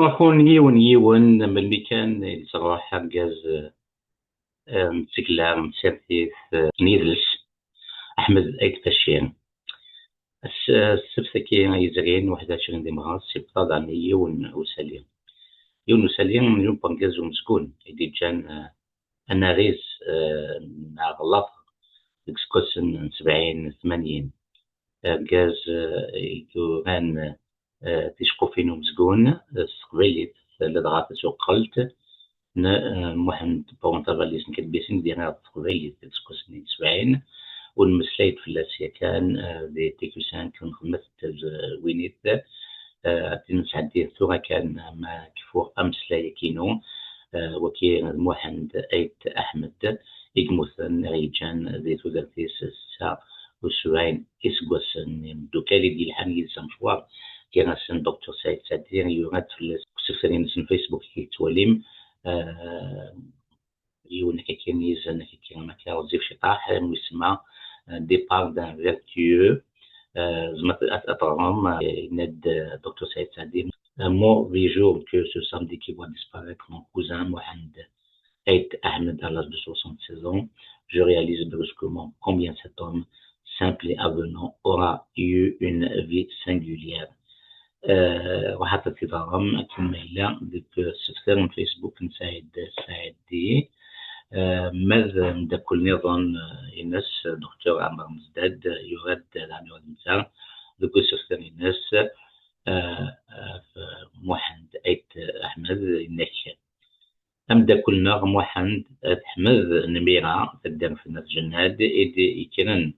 أخون يون يون ملي كان يصراح أرجاز متسقلا مسيرتي في نيدلس أحمد أيد فاشين السبت كي يزرين 21 ديمغاس يبطل عن يون وسالين يون وسالين من يوم بانجاز ومسكون يدي جان أنا غيز مع غلاف ديكسكوسن 70 80 أرجاز يكون تيشقوفين ومسكون استقبيلي لدغات سوق قلت محمد بونطاباليس نكدبيسين ديالنا تقبيل تسكوسني 70 والمسلايد في اللاسيا كان دي تيكوسان كون خدمت وينيت تنسعدي ثورة كان ما كفور أمسلايا كينو وكي محمد أيت أحمد إجموثن ريجان ذي تودرتيس الساعة وسبعين إسقوسن دوكالي دي الحان يلزم شوار كان سن دكتور سعيد سعدير يورات في السفرين سن فيسبوك كي تواليم يقول لك كاين يزن كاين ما كيوظف شي طاح يسمى ديبار دان فيرتيو زعما اطرهم يناد دكتور سعيد سعدي مو في جور كو سو سامدي كي فوا ديسباريتر مون كوزان محمد Ait Ahmed à l'âge de 76 ans, je réalise brusquement combien cet homme, simple et avenant, aura eu une vie singulière. وحتى في ضرام كما هي ديك سفر فيسبوك نساعد ساعدي ماذا ندك النظام الناس دكتور عمر مزداد يرد العمل نتاع ديك سفر الناس محمد أيت أحمد إنك أمدا كلنا محمد أحمد نميرة تدام في الناس جناد إدي يكرن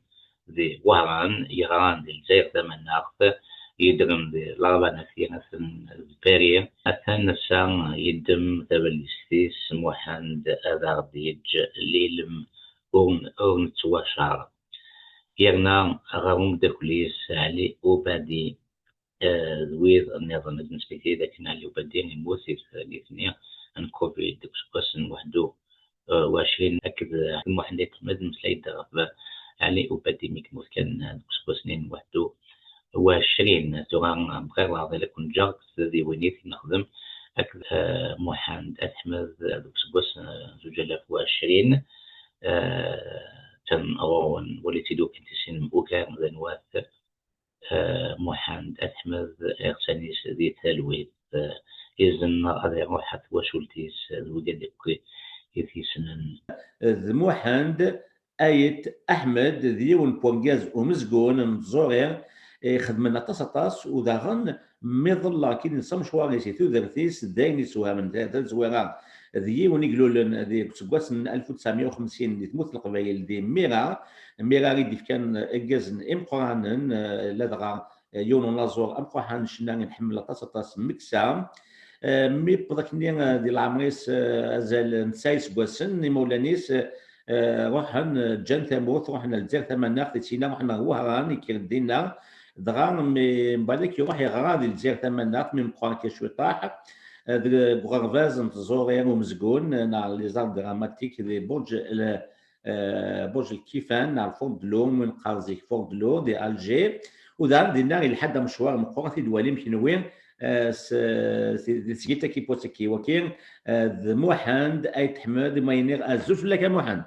ذي وهران يغران ذي الجزائر ثمان ناقف يدرم ذي لاربانا في نفن البارية أثان نسان يدم تبليستيس محمد أذار ديج ليلم أون تواشار يرنا غاوم دكوليس علي وبادي ذويذ النظام نسبتي ذاك نالي وبادي نموثي في الاثنين ان كوفيد كوسن وحدو 20 اكد محمد احمد مسلايد علي وبادي ميكموس كان كوسنين وحدو 20 تغان بغير راضي لكن جاك ذي وينيت نخدم اكد محمد احمد كوس 2020 تم أورون ولتدو كنتسين مؤكام ذنوات محمد أحمد إغسانيس ذي تلويت إذن هذا روحت وشولتيس الوجد كي سنن محمد أيت أحمد ذي والبونجاز ومزقون مزورير خدمنا تصطاس وداغن مظل كي نسم شواريسي ثو ذرثيس داين سوا من ثلاث زويرات ذي ونقولون ذي سكواسن 1950 دي تموت القبائل دي ميرا ريدي كان اجازن امقرانن لدغا يون لازور امقران شنا نحمل تصطاس مكسا مي بدكني دي العمريس ازال نسايس كواسن مولانيس روحن جان ثموت روحنا لجزائر ثماناخ تينا روحنا هو راني كيردينا دغا من بعدك يروح يغرادي لجزائر ثماناخ من مقران كشوي طاح بغرفاز نتزورين ومزقون نع لي زار دراماتيك دي برج الكيفان نع فوق دلو من قارزيك فوق دلو دي الجي ودار دينا لحد مشوار مقران في دوالي مكنوين سيتا كي بوتكي وكين محمد أيت أحمد ما ينير أزوف لك محمد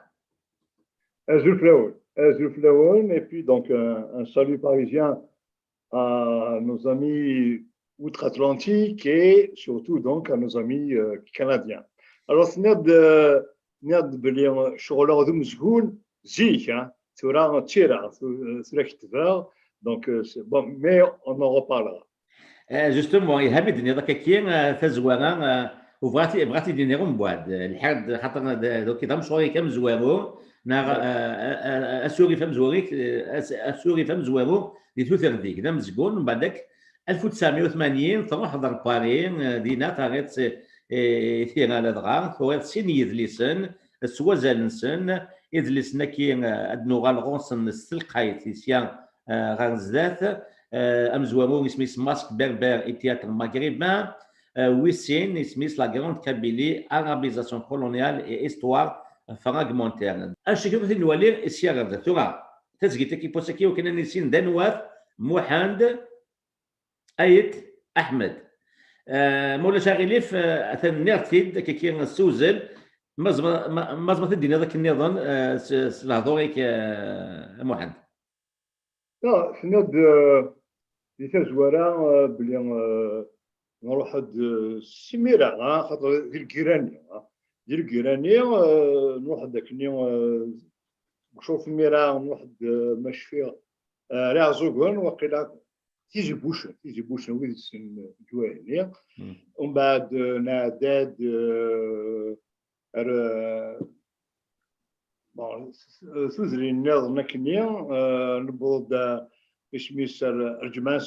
Azul Flaon, et puis donc un salut parisien à nos amis outre-Atlantique et surtout donc à nos amis canadiens. Alors, c'est ناد بلي شغل ذو مسجون زيك تورا تيرا سورا كتفا donc bon mais on en reparlera. جوستومون يهمني الدنيا ذاك كاين تزوارا وبغاتي دينيرهم بواد الحد خاطر دوك دام شويه كم زوارو اسوري فم زواريك اسوري فم زوارو دي توثر ديك دام زقون من بعدك 1980 تروح حضر باري دينا تاغيت ثيرا لدغا ثويت سين يدلسن سوازالنسن يدلسنا كي ادنو غالغونسن السلقايت سيان غانزدات امزوارو اسميس ماسك بربر التياتر المغربين ويسين اسميس لا غراند كابيلي ارابيزاسيون كولونيال اي استوار فراغمونتير اشكي مثل الولي السياغ ثورا تزكيتي كي بوسكي وكان نسين دنوات محمد أيت أحمد مولاش غيليف اثن نيرتيد كي سوزل مازما تدينا ذاك النظام الهضوريك محمد. لا حنا دي تزوارا بلي نروح السميره خاطر ديال الكيراني نروح داك اليوم نشوف الميرا نروح مشفي راه زوغون وقيلا تيجي بوشن ويد السن جواهني ومن بعد نعداد سوزري النظر نكنيا نبوض اسميس الجماعة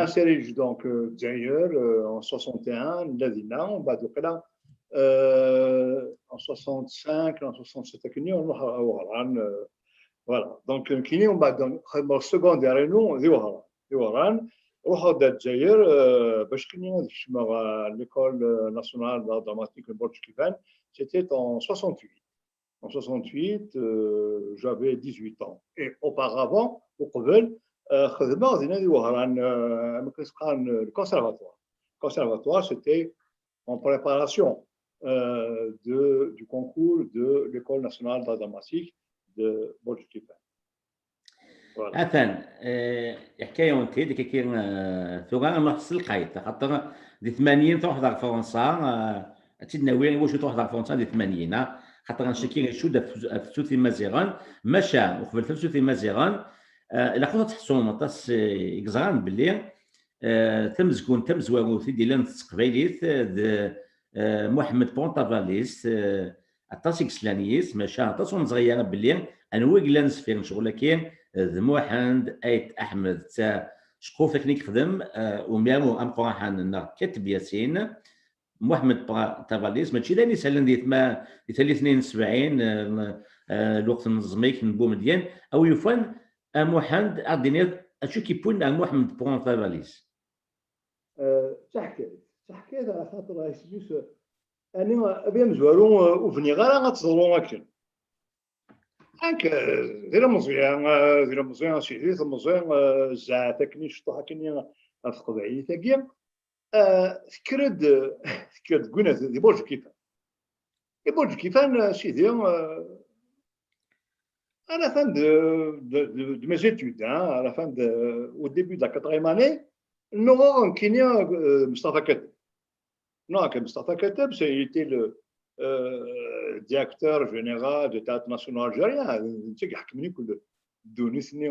سريج دونك دزاير 61 الذين ومن بعد وقيلا en 65, en 67 كنيا نروح وهران فوالا دونك كيني ومن بعد خدمة السكوندير دي وهران روحوا دا الجزائر باش كنيا نشمع ليكول ناسيونال دو دراماتيك برج كيفان c'était en 68. En 68, j'avais 18 ans. Et auparavant, au Kovel, خدمة غادينا دي وهران le conservatoire. Le conservatoire, c'était en préparation du concours de l'École nationale d'art dramatique de Borj-Kifan. Voilà. Attends, حكايه وانت ديك كي ثوغا نحس القايد خاطر دي 80 تروح دار فرنسا تيدنا وين واش تروح دار فرنسا دي 80 خاطر نشكي نشود في ثلثي مازيغان مشى وقبل ثلثي مازيغان الا كنت تحسون مطاس اكزران باللي تمزكون تمزواغو في ديلان تقبيليت محمد بونطافاليس عطاس اكسلانيس ماشي عطاس ونزغيا باللي انوي كلانس فين شغل كاين محمد ايت احمد تا شقوف كنيك خدم وميامو ام قراحان كاتب ياسين محمد بونطافاليس ماشي لاني سالن ديت ما ديت 72 الوقت نظميك نبو مديان او يفن محمد اديني اشو كيبون محمد بونطافاليس تحكي على خاطر اسميس انا ابي مزوارون وفني غير غتزورون اكثر هاك دير مزيان سيدي مزيان زعما كني شطوها كني نفقد عيني تاكيا فكرت كنا دي برج كيفان سيدي à la fin de mes études à la fin au début de la 4e année nous avons connu Mustafa Kateb. Non, Mustafa Kateb, c'était le directeur général du Théâtre national algérien. Tu sais, il y a beaucoup de نسني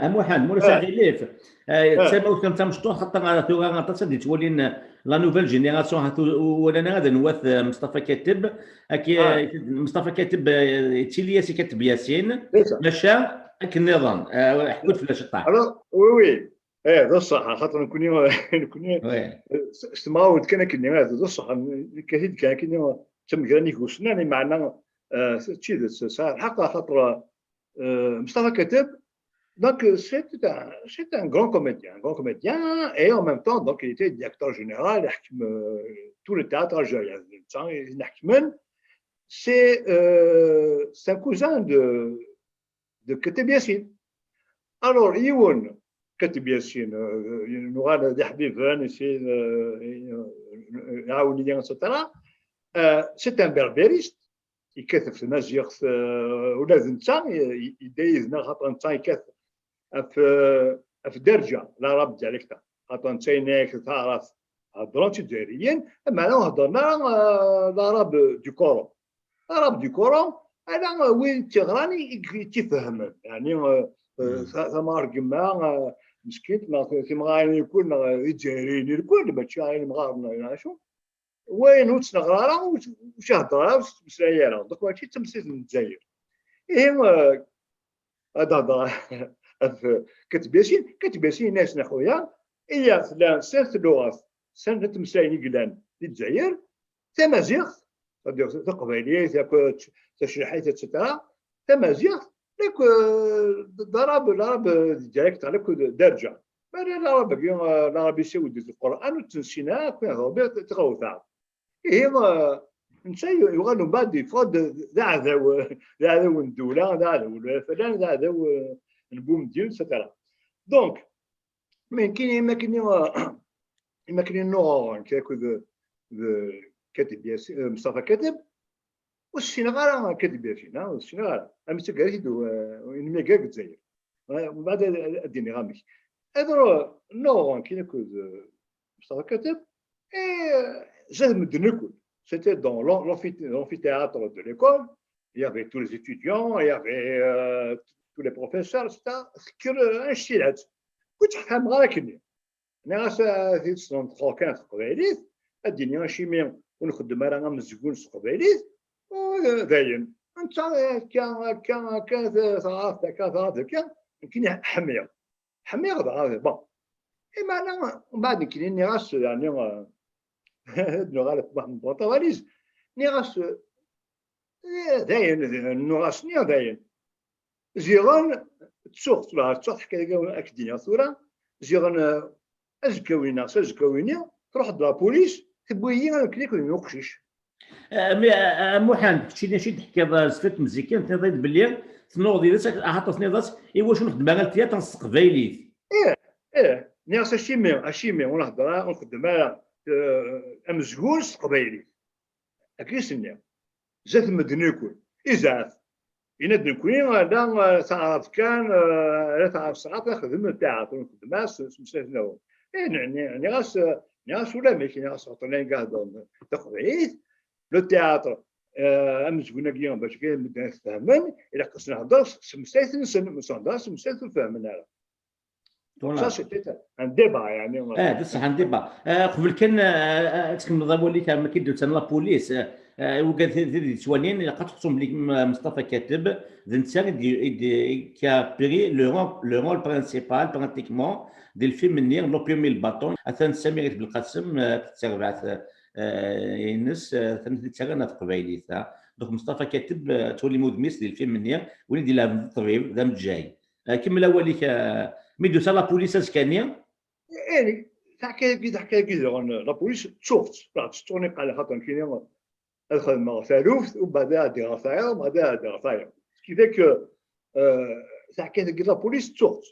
اموحان مولا ساغيليف تسمى كنت مشطوح خاطر انا ثوغا غتصدي تولين لا نوفيل جينيراسيون ولا هذا نواث مصطفى كاتب مصطفى كاتب تيلياسي كاتب ياسين مشى النظام حكوت فلاش طاح وي هذا الصح خاطر نكون استمعوا كان هذا الصح كثير كان تم كاني وسناني معنا تشي حق خاطر Mustafa Kateb, donc c'est un grand comédien, et en même temps, donc il était directeur général tout le théâtre algérien. C'est un cousin de Kateb Yassine. Alors, Youn Kateb Yassine, nous avons des habibans ici, etc. C'est un berbériste. يكثف في المزيغ ولازم تاع يدايزنا خاطر نتا يكثف في درجه لا راب ديالكتا خاطر نتا يناك تعرف هضرات الجزائريين اما انا هضرنا لا راب دو كورون انا وين تغراني تفهم يعني ثما رقما مسكين ما غادي يكون الجزائريين الكل ماشي غير المغاربه شو وين وتنغرا وش هضره مسايره دوك ماشي تمثيل من الجزائر هذا كتب ياسين ناس خويا هي فلان سنه اللغات سنه تمسايني قلان للجزائر تمازيغ تقبيليه تشريحات اتسيتيرا تمازيغ لك ضرب ديريكت على درجه العربي السعودي القران وتنسينا كنا غوبي تغوثا نسى يغنوا بعد يفرض ذاعذو الدوله ذاعذو فلان ذاعذو البوم ديال سترى دونك Mais ما كاين نوع كياكل كاتب ياسين مصطفى كاتب والسينغال كاتب ياسين والسينغال أمي تقاليد وإنمي قاعد الجزائر وبعد الدين غامي هذا نوع كياكل مصطفى كاتب زاد من الدنيا الكل. C'était dans l'amphithéâtre de l'école. Il y avait tous les étudiants, il y avait tous les professeurs, etc. كل انشيلات كنت حكام غاكني انا في 93 قبيليت الدنيا شيمي ونخدم راه مزقون قبيليت وداين انت كان صافي كان حميه غدا بون اما انا من بعد كاين ناس يعني نغالب واحد البونطواليز ناس داين ناس داين زيغان تسوق لا حكايه اكدينيا ثورة زيغان ازكاوينيا تروح لابوليس تبوي كليك وينوقشيش محمد شي تحكي صفات مزيكان تنظيد باللي تنوض ديالك عطات نضات ايوا شنو نخدم على التياتر نستقبيليت ناس اشيمي ونهضر ونخدم على امزغول استقبيلي اكيسني زاد مدني كل ازاف ينادن كوين لا تعرف كان لا تعرف ساعات نخدم التياتر ونخدم سمساتنا يعني ناس ولا ماشي ناس عطوني قاعدون تقبيليت لو تياتر امزغونا كيان باش كاين مدن يفهمن الا قصنا نهضر سمساتن سمساتن فهمنا Ça, c'était un débat. بصح ان ديبا قبل كان تكمل وليت ما كيدوز لا بوليس وقالت لي سوالين لقات خصهم بلي مصطفى كاتب الانسان qui a pris le rôle principal pratiquement ديال الفيلم منير لوبيوم الباطون اثن سمير بالقاسم تتبعث ينس تتغنى في قبايليت دونك مصطفى كاتب تولي مدمس ديال الفيلم منير ولي ديال الطبيب ذا متجاي كمل اوليك ميدو سا لا بوليس اسكانيا يعني تحكي لا بوليس تشوفني قال خاطر كاين الخدمه ثالوث وبعدها دراسه وبعدها دراسه كيفاش تحكي لا بوليس تشوف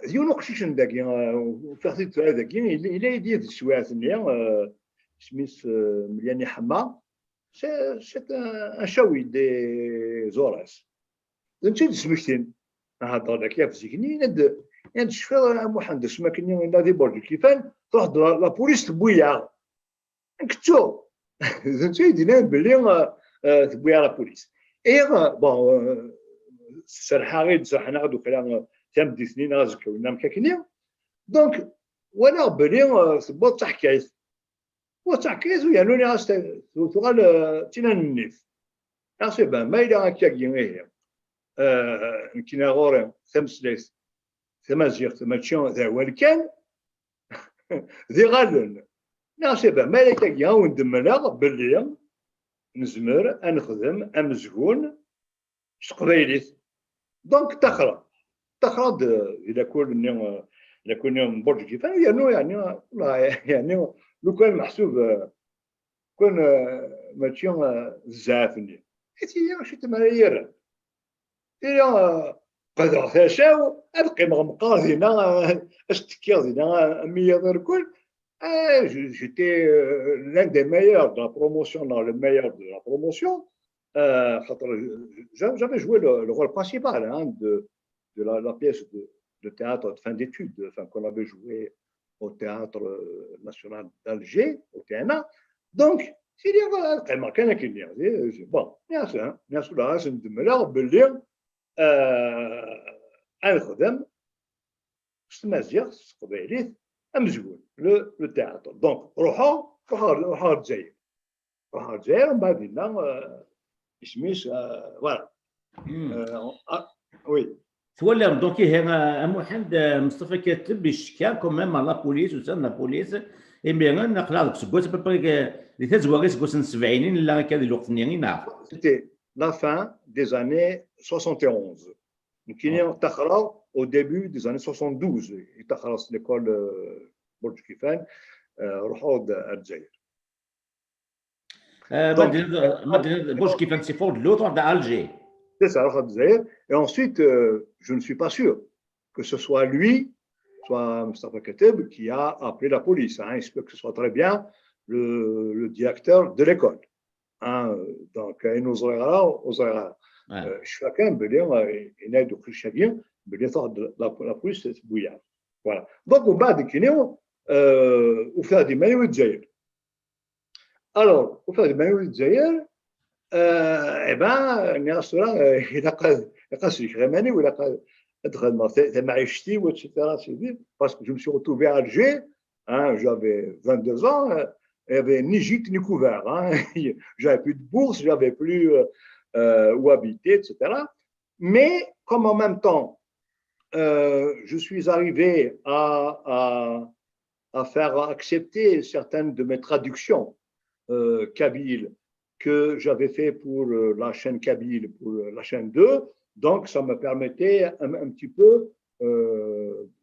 يونقشيش داكي وفاخذت هذاكي الا يدير السوايع نيا سميت ملياني حما سي ان شاوي دي زوراس انت سميتين هضر لك يا فزيكني ند شفا مهندس ما كاين نادي برج كيفان تروح لا بوليس تبويا نكتو انت يدينا بلي تبويا لا بوليس اي بون سرحا غير صحنا غدو كلام تم دي سنين رازك ولا مكاكني دونك ولا بلي صبوت تحكايت وتحكايت يعني انا تقال تينا النيف اصي ما الى هكاكين غير كاين غوري ثمسليس ثمازيغ ثماتشيون ذا والكان ذي غالن ناسبه مالك يا وندمنا باللي نزمر نخدم امزغون قبيليت دونك تخرج الى كون برج كيفان يعني لو كان محسوب كون ماتشيون زافني هي شي تمارير إلا قدر ثاشاو أبقي مغمقاذينا أشتكياذينا ميادر الكل j'étais l'un des meilleurs de la promotion dans le meilleur de la promotion j'avais joué le rôle principal de la pièce de théâtre de fin d'études qu'on avait joué au théâtre national d'Alger au TNA donc c'est dire كان كاين bon ناس ولا ندملا باللي الخدم مزيغ قبيليت امزغون لو تياتر دونك روحوا الجزائر ومن بعد لنا سميت فوالا وي تولى دونك هنا محمد مصطفى كاتب الشكا كوميم على لا بوليس وسان لا بوليس اي بيان نقلا لك سكوت بريك اللي تزوغي سكوت 70 لا كان الوقت نيني نعرف la fin des années 71. Donc, il y a au début des années 72. Il y a l'école Burj Kifan, Rohod Al-Jair. Burj Kifan, c'est fort de l'autre d'Alger. C'est ça, Rohod Al-Jair. Et ensuite, je ne suis pas sûr que ce soit lui soit Mustafa Kateb, qui a appelé la police. Hein. Il se peut que ce soit très bien le directeur de l'école. Hein. Donc, il nous aurait chacun il a de Khrushchevien, la police, c'est bouillard. Voilà. Donc, au bas de Kinéo, au fait des maillots de Zahir. Alors, au fait des maillots de Zahir, eh ben, il y a un restaurant, il a su Crémani, ou il a c'est Maïchti, etc. Parce que je me suis retrouvé à Alger, hein, j'avais 22 ans, il n'y avait ni gîte ni couvert. Hein. J'avais plus de bourse, j'avais plus où habiter, etc. Mais comme en même temps, je suis arrivé à faire accepter certaines de mes traductions kabyles que j'avais fait pour la chaîne kabyle, pour la chaîne 2. Donc, ça me permettait un petit peu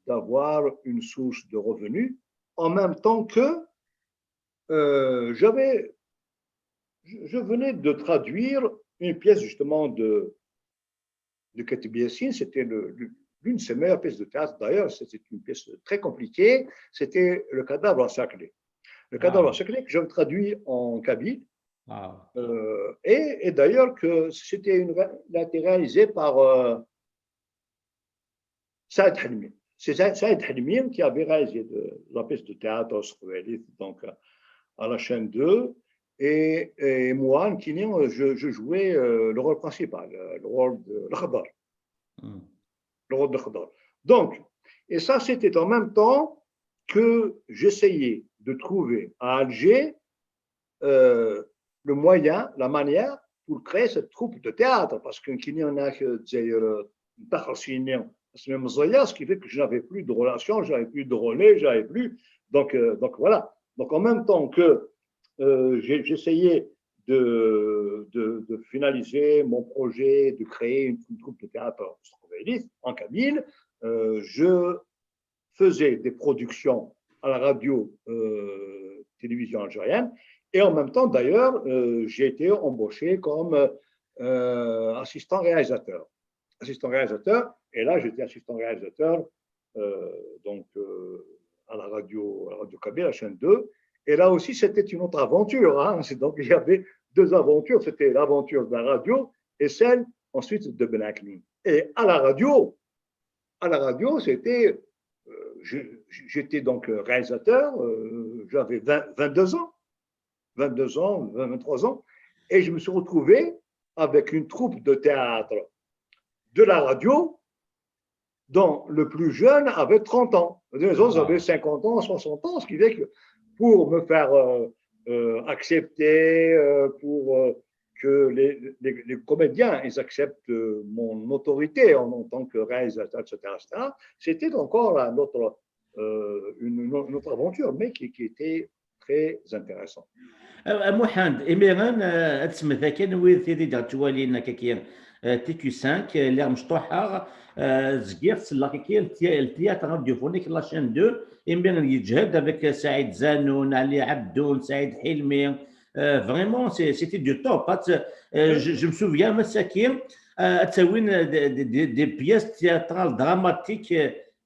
d'avoir une source de revenus en même temps que je venais de traduire une pièce justement de Katib Yassine. C'était l'une de ses meilleures pièces de théâtre. D'ailleurs, c'était une pièce très compliquée. C'était Le cadavre encerclé. Le cadavre encerclé que j'avais traduit en kabyle. Et d'ailleurs, que il a été réalisé par Saïd Halmi. C'est Saïd Halmi qui avait réalisé la pièce de théâtre donc à la chaîne 2. Et moi, en Kényan, je jouais le rôle principal, le rôle de l'Khadar. Le rôle de Khadar. Donc, et ça, c'était en même temps que j'essayais de trouver à Alger le moyen, la manière pour créer cette troupe de théâtre. Parce qu'en Kényan, on a ce qui fait que je n'avais plus de relations, je n'avais plus de relais, j'avais plus. Donc voilà. Donc en même temps que j'essayais de finaliser mon projet, de créer une troupe de théâtre en kabyle, je faisais des productions à la radio télévision algérienne et en même temps d'ailleurs j'ai été embauché comme assistant réalisateur. Et là j'étais assistant réalisateur à la radio kabyle, la chaîne 2. Et là aussi, c'était une autre aventure. Hein. Donc, il y avait deux aventures. C'était l'aventure de la radio et celle ensuite de Ben Akli. Et à la radio, c'était, j'étais donc réalisateur, j'avais 22 ans, 23 ans, et je me suis retrouvé avec une troupe de théâtre de la radio dont le plus jeune avait 30 ans. Les autres avaient 50 ans, 60 ans, ce qui fait que pour me faire accepter, pour que les comédiens ils acceptent mon autorité en tant que réalisateur, etc., c'était encore une autre aventure, mais qui était très intéressante. محمد إميران تسمى كان ويد تيدي توالينا كاكير تي كيو 5 اللي مشطوحه زكير تسلا كاكير التياتر راديوفونيك لا شين 2 إميران يجهد avec سعيد زانون علي عبدون سعيد حلمي vraiment c'était du top. Je me souviens مساكين تسوين des pièces théâtrales dramatiques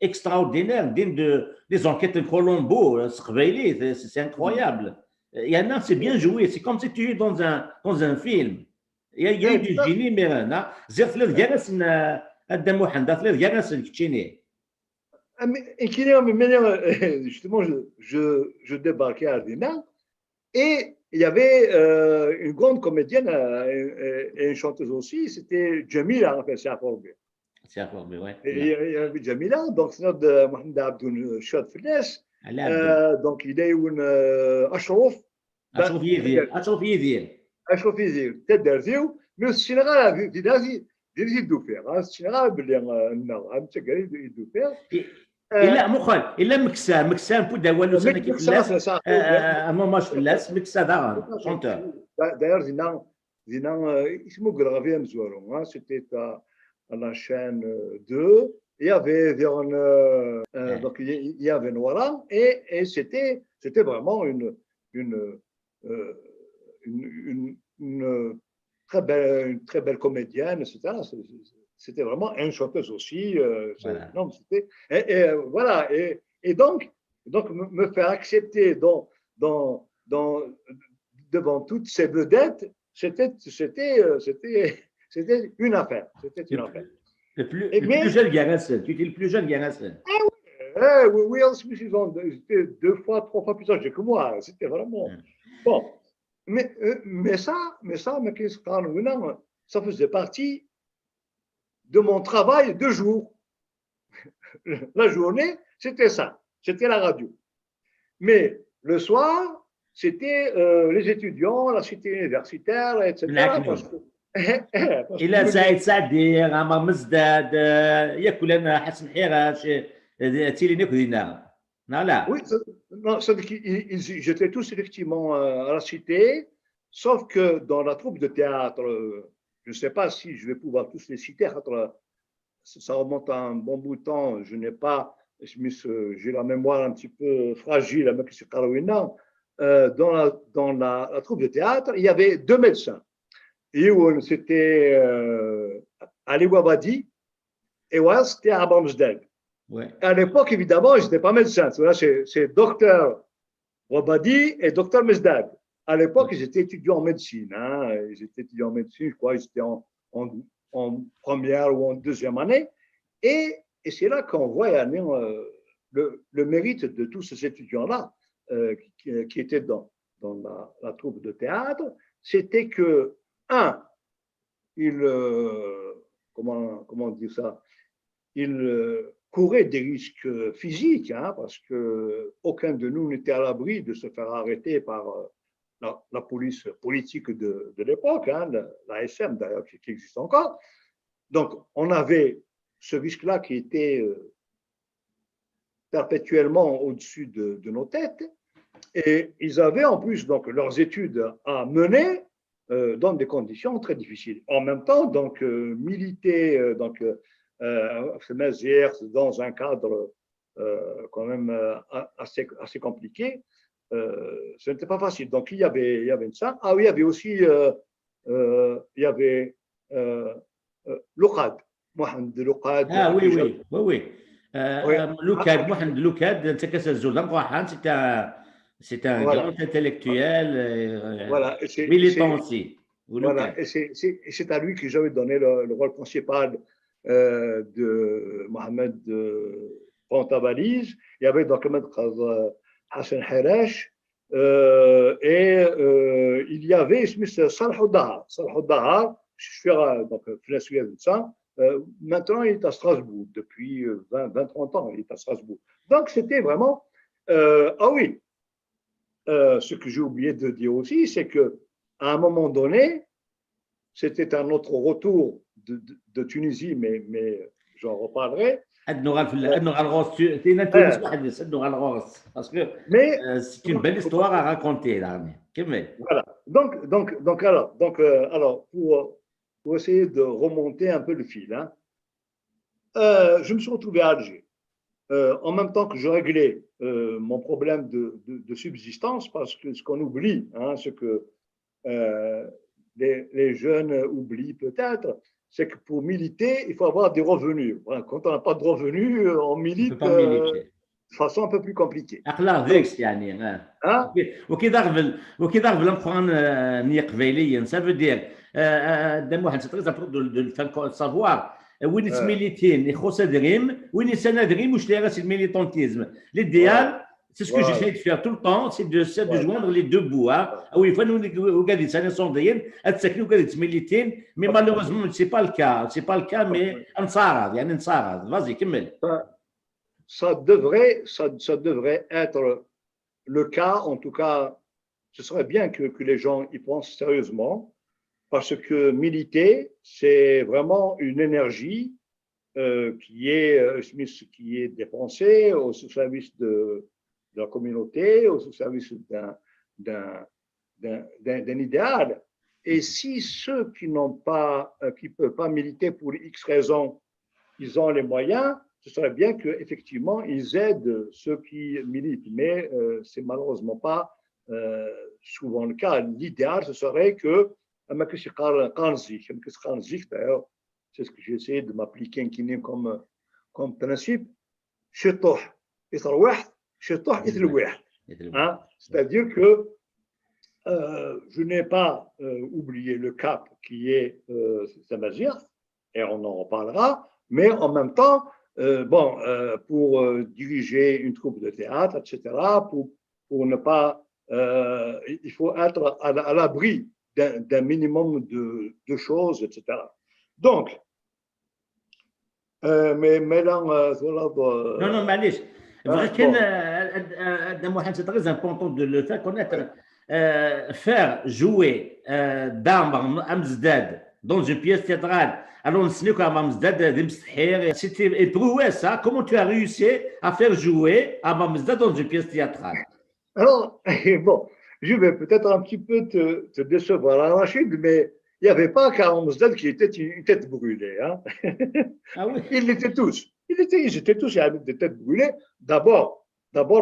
extraordinaires des enquêtes de Colombo c'est incroyable. Il y en a, c'est bien joué. C'est comme si tu es dans un film. Il y a eu du génie, mais justement, je débarquais à Ardina et il y avait une grande comédienne et une chanteuse aussi. C'était Jamila, en fait, c'est Aforbi. C'est Aforbi, oui. Il y avait Jamila, donc c'est notre Mohamed Abdoun Chouad Fidesz. Donc il est une Ashraf Yedil tête d'Arzio mais le général ديال دوفير الجنرال باللي النار تقري دوفير الا مخل الا مكسان بودا والو سنه كيف فلاس اما ماش فلاس مكسا دار شونتور d'ailleurs زينا اسمه غرافي مزورو c'était à la chaîne 2. Il y avait donc il y avait Noira et c'était vraiment une très belle comédienne, etc. c'était vraiment une chanteuse aussi. Voilà. Non, voilà. Et donc me faire accepter dans, devant toutes ces vedettes, c'était une affaire. C'était une Le affaire. plus, le plus, Et, le plus mais jeune Garassin. Tu étais le plus jeune Garassin. Will Smith, c'était 2 fois, 3 fois plus âgé que moi. C'était vraiment. Bon. Mais ça faisait partie de mon travail de jour. La journée, c'était ça. C'était la radio. Mais le soir, c'était les étudiants, la cité universitaire, etc. Parce que, parce الى que سعيد سعدي عمر مزداد ياكل لنا حسن حراش تيلي ناكل دينا لا oui, non, j'étais tous effectivement à la cité, sauf que dans la troupe de théâtre, je ne sais pas si je vais pouvoir tous les citer, ça remonte à un bon bout de temps, je n'ai pas, j'ai la mémoire un petit peu fragile, dans la troupe de théâtre, il y avait 2 médecins. C'était Ali Wabadi et Waz, c'était Abba Mzdeg. Ouais. À l'époque, évidemment, je n'étais pas médecin. C'est docteur Wabadi et docteur Mesdad. À l'époque, ils étaient étudiants en médecine. Ils étaient étudiants en médecine, je crois, ils étaient en première ou en deuxième année. Et c'est là qu'on voit le mérite de tous ces étudiants-là qui étaient dans la troupe de théâtre. C'était que, comment dire ça, ils couraient des risques physiques, parce qu'aucun de nous n'était à l'abri de se faire arrêter par la police politique de l'époque, la SM d'ailleurs, qui existe encore. Donc, on avait ce risque-là qui était perpétuellement au-dessus de nos têtes. Et ils avaient en plus donc, leurs études à mener dans des conditions très difficiles. En même temps, donc, militer dans un cadre quand même assez compliqué, ce n'était pas facile. Donc, il y avait ça. Ah oui, il y avait aussi Luqad, Mohamed Luqad. Oui. Oui. Loukad, Mohamed Loukad, c'est un Voilà. grand intellectuel, Voilà. militant aussi. Voilà. Et c'est à lui que j'avais donné le rôle principal de Mohamed Pontavalise. Il y avait donc Hassan Harash et il y avait Salah Dahar. Salah Dahar, je suis donc financier de ça. Maintenant, il est à Strasbourg depuis 20-30 ans. Il est à Strasbourg. Donc, c'était vraiment. Ce que j'ai oublié de dire aussi, c'est que à un moment donné, c'était un autre retour de Tunisie, mais j'en reparlerai. Mais c'est une belle histoire à raconter là. Voilà. Donc alors pour essayer de remonter un peu le fil, je me suis retrouvé à Alger. En même temps que je réglais mon problème de subsistance, parce que ce qu'on oublie, ce que les jeunes oublient peut-être, c'est que pour militer, il faut avoir des revenus. Voilà, quand on n'a pas de revenus, on milite de façon un peu plus compliquée. وكي ضرب الامبران نية قبيليا ça veut dire دام واحد de savoir وين تميليتين يخص دريم وين سندريم واش اللي غاسي الميليتونتيزم l'idéal c'est ce que j'essaie de faire tout le temps, c'est de joindre les deux bouts. Oui, il faut nous regarder ça, nous sommes d'ailleurs, nous regarder militaires, mais malheureusement, c'est pas le cas. C'est pas le cas, mais Ansara, vas-y, Kimmel. Ça devrait être le cas, en tout cas, ce serait bien que les gens y pensent sérieusement, parce que militer, c'est vraiment une énergie qui est dépensée au service de la communauté, au service d'un idéal. Et si ceux qui peuvent pas militer pour X raisons, ils ont les moyens, ce serait bien qu'effectivement, ils aident ceux qui militent. Mais c'est malheureusement pas souvent le cas. L'idéal, ce serait que d'ailleurs, c'est ce que j'ai essayé de m'appliquer comme principe. شطوح يطلع واحد شطوح يطلع واحد. C'est-à-dire que je n'ai pas oublié le cap qui est Samazir, et on en reparlera, mais en même temps, pour diriger une troupe de théâtre, etc., pour ne pas, il faut être à l'abri d'un minimum de choses, etc. Donc, mais là, non, معليش. C'est très important de le faire connaître. Faire jouer Dame Amzdad dans une pièce théâtrale. Alors, c'était une prouesse, ça. Comment tu as réussi à faire jouer Amzdad dans une pièce théâtrale? Alors, bon, je vais peut-être un petit peu te décevoir, Rachid, mais il n'y avait pas qu'à Amzdad qui était une tête brûlée. Hein. Ah oui. Ils étaient tous. Ils étaient tous des têtes brûlées. D'abord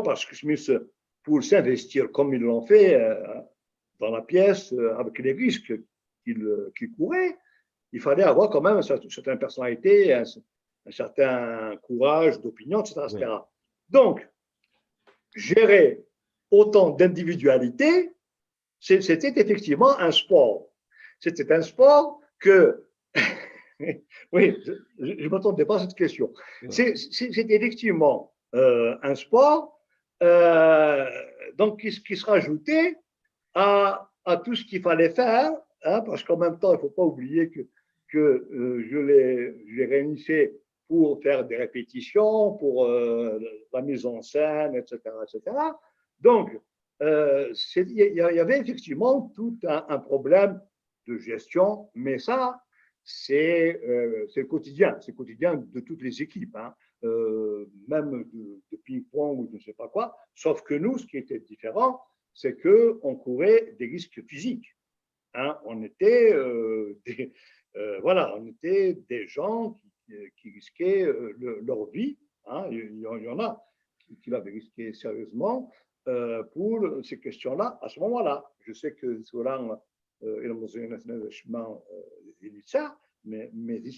parce que Smith, pour s'investir comme ils l'ont fait dans la pièce, avec les risques qu'ils couraient, il fallait avoir quand même une certaine personnalité, un certain courage d'opinion, etc. Oui. Donc, gérer autant d'individualités, c'était effectivement un sport. C'était un sport que... oui, je ne m'attendais pas à cette question. Oui. C'est effectivement un sport donc qui se rajoutait à tout ce qu'il fallait faire, hein, parce qu'en même temps, il ne faut pas oublier que je les réunissais pour faire des répétitions, pour la mise en scène, etc. etc. Donc, il y avait effectivement tout un problème de gestion, mais ça, c'est le quotidien. C'est le quotidien de toutes les équipes, hein, même de ping-pong ou de je ne sais pas quoi. Sauf que nous, ce qui était différent, c'est qu'on courait des risques physiques. Hein. On était on était des gens qui risquaient leur vie. Hein. Il y en a qui l'avaient risqué sérieusement pour ces questions-là à ce moment-là. Je sais que Solan, il dit ça, mais il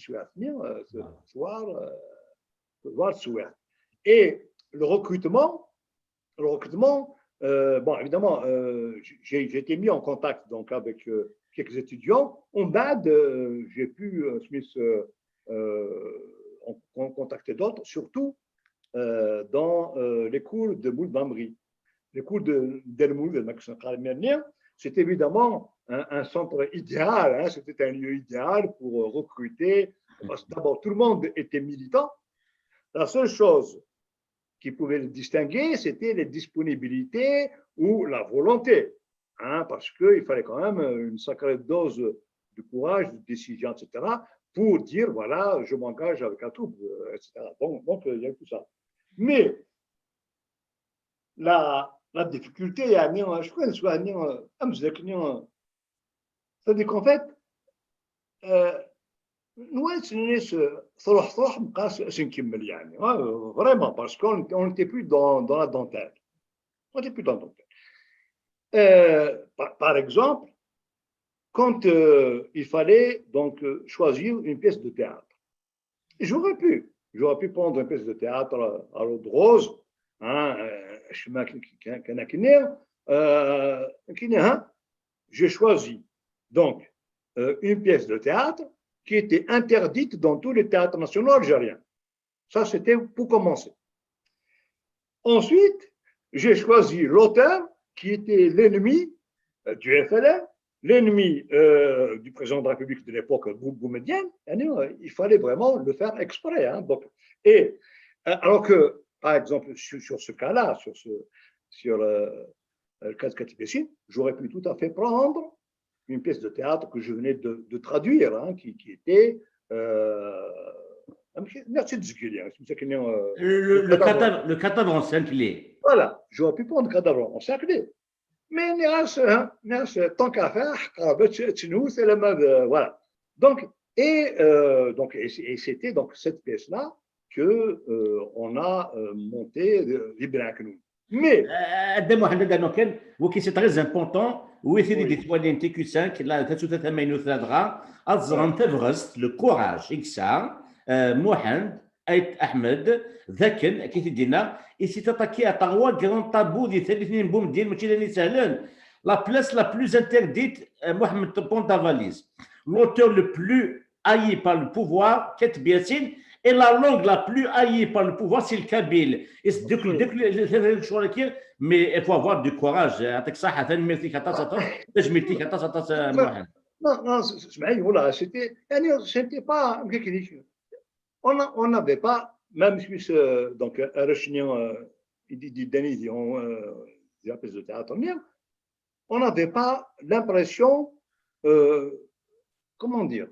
et le recrutement, bon, évidemment, j'ai été mis en contact donc, avec quelques étudiants. En BAD, j'ai pu en contacter d'autres, surtout dans les cours de Moul Bambri. Les cours d'El Moul, c'est évidemment un centre idéal, hein, c'était un lieu idéal pour recruter, parce que d'abord, tout le monde était militant. La seule chose qui pouvait le distinguer, c'était les disponibilités ou la volonté, hein, parce qu'il fallait quand même une sacrée dose de courage, de décision, etc., pour dire, voilà, je m'engage avec la troupe, etc. Donc, il y a tout ça. Mais la difficulté, je crois qu'elle soit c'est-à-dire qu'en fait, vraiment, parce qu'on n'était plus dans la dentelle. On n'était plus dans la dentelle. Par exemple, quand il fallait donc choisir une pièce de théâtre, j'aurais pu prendre une pièce de théâtre à l'eau de rose, hein, j'ai choisi donc une pièce de théâtre qui était interdite dans tous les théâtres nationaux algériens. Ça, c'était pour commencer. Ensuite, j'ai choisi l'auteur qui était l'ennemi du FLN, l'ennemi du président de la République de l'époque, Boumedienne. Il fallait vraiment le faire exprès. Hein, donc, alors que, par exemple, sur ce cas-là, sur le cas de Katibessine, j'aurais pu tout à fait prendre une pièce de théâtre que je venais de traduire, hein, qui était le cadavre encerclé. Voilà, j'aurais pu prendre le cadavre encerclé. Mais tant qu'à faire, c'est le mode. Voilà. Donc, et c'était donc cette pièce-là qu'on a montée Libéraknou. Mais, c'est très important. Oui, c'est des toilettes TQ5, là, le courage, Mohamed, Ahmed, Zaken, qui dit il s'est attaqué à trois grands tabous la place la plus interdite, Mohamed Pontavalise. L'auteur le plus haï par le pouvoir, Ket Biassine, et la langue la plus haïe par le pouvoir, c'est le kabyle. Mais il faut avoir du courage. Non, non, voilà, c'était pas. On n'avait pas, même si donc un réunion on n'avait pas l'impression, comment dire,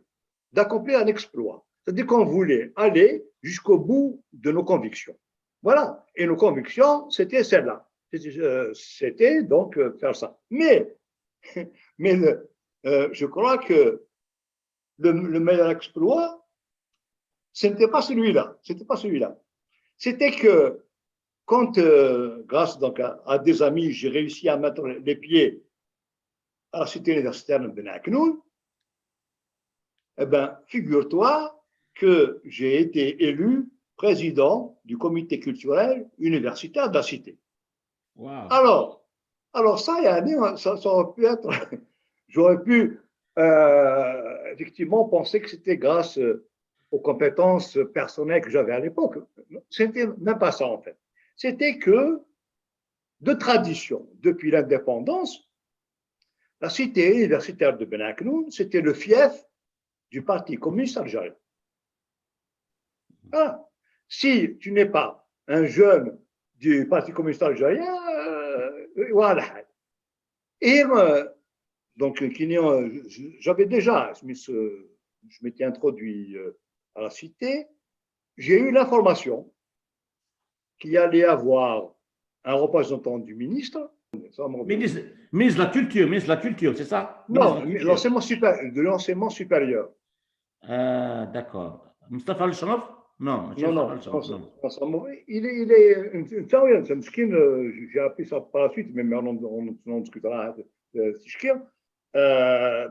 d'accomplir un exploit. C'est-à-dire qu'on voulait aller jusqu'au bout de nos convictions. Voilà. Et nos convictions, c'était celle-là. C'était donc faire ça. Mais je crois que le meilleur exploit, ce n'était pas celui-là. C'était pas celui-là. C'était que quand, grâce donc à des amis, j'ai réussi à mettre les pieds à la cité universitaire de Benaknoun, eh bien, figure-toi que j'ai été élu président du comité culturel universitaire de la cité. Wow. Alors ça aurait pu être, j'aurais pu effectivement penser que c'était grâce aux compétences personnelles que j'avais à l'époque. C'était même pas ça en fait. C'était que, de tradition, depuis l'indépendance, la cité universitaire de Benaknoun, c'était le fief du Parti communiste algérien. Ah, si tu n'es pas un jeune du Parti communiste algérien, voilà. Et donc, j'avais déjà, je m'étais introduit à la cité, j'ai eu l'information qu'il allait avoir un représentant du ministre. Ministre de la culture, c'est ça? Non, de l'enseignement supérieur. D'accord. Mustafa Al-Sharaf? Non, il est une théorie, c'est Mskin, j'ai appris ça par la suite, mais on en discutera.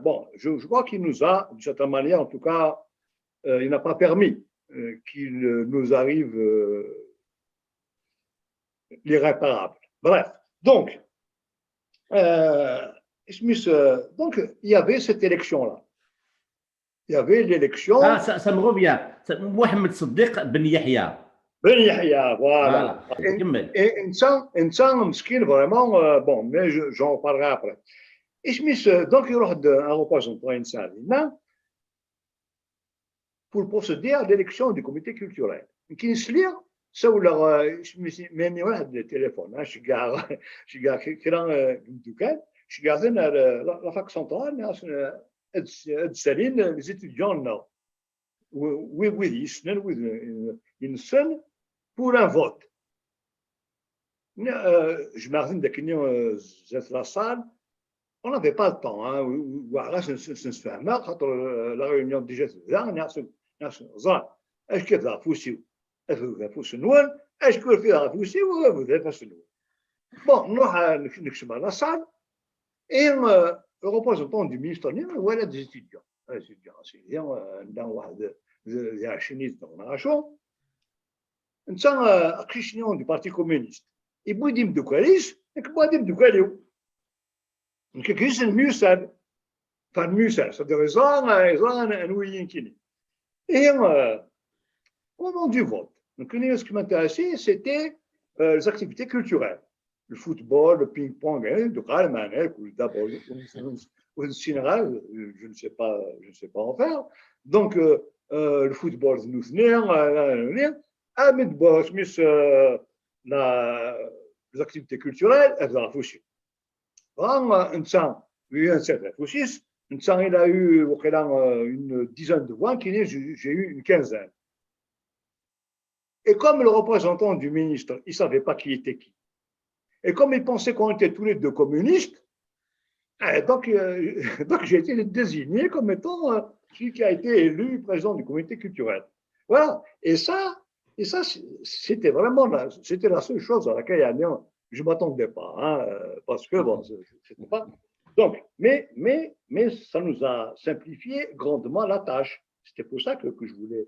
Bon, je crois qu'il nous a, d'une certaine manière, en tout cas, il n'a pas permis qu'il nous arrive l'irréparable. Bref, donc, donc, il y avait cette élection-là. Il y avait l'élection. Ah, ça me revient. Mohamed Siddiq Ben Yahya. Ben Yahya, voilà. Et Insan Mskin, vraiment, bon, mais j'en parlerai après. Donc, il y aura un représentant Insan pour procéder à l'élection du comité culturel. Qui se lit, ça ou leur, même le téléphone, je suis dans la fac centrale, les étudiants, une seule pour un vote. Je m'arrête de la salle, on n'avait pas le temps. La réunion déjà se faisait. Est-ce que ça fout est-ce que فيها فوسي ولا فاسنو bon نروح نكتب على la salle et le représentant du ministre dit voilà des étudiants عندنا واحد 20 دوناشون انت كريشنيون du parti communiste يبغوا يديم كويس يبغوا يديم كويلو كيس الميوسال فالميوسال c'est des raisons انويين كيني et au moment du vote. Donc, ce qui m'intéressait, c'était les activités culturelles. Le football, le ping-pong, d'abord, au général, je ne sais pas en faire. Donc, le football, nous les activités culturelles, elles ont affiché. Il a eu une dizaine de voix, j'ai eu une quinzaine. Et comme le représentant du ministre, il ne savait pas qui était qui, et comme il pensait qu'on était tous les deux communistes, donc j'ai été désigné comme étant celui qui a été élu président du comité culturel. Voilà. Et ça c'était vraiment c'était la seule chose à laquelle je ne m'attendais pas, hein, parce que bon, c'était pas. Donc, mais ça nous a simplifié grandement la tâche. C'était pour ça que je voulais,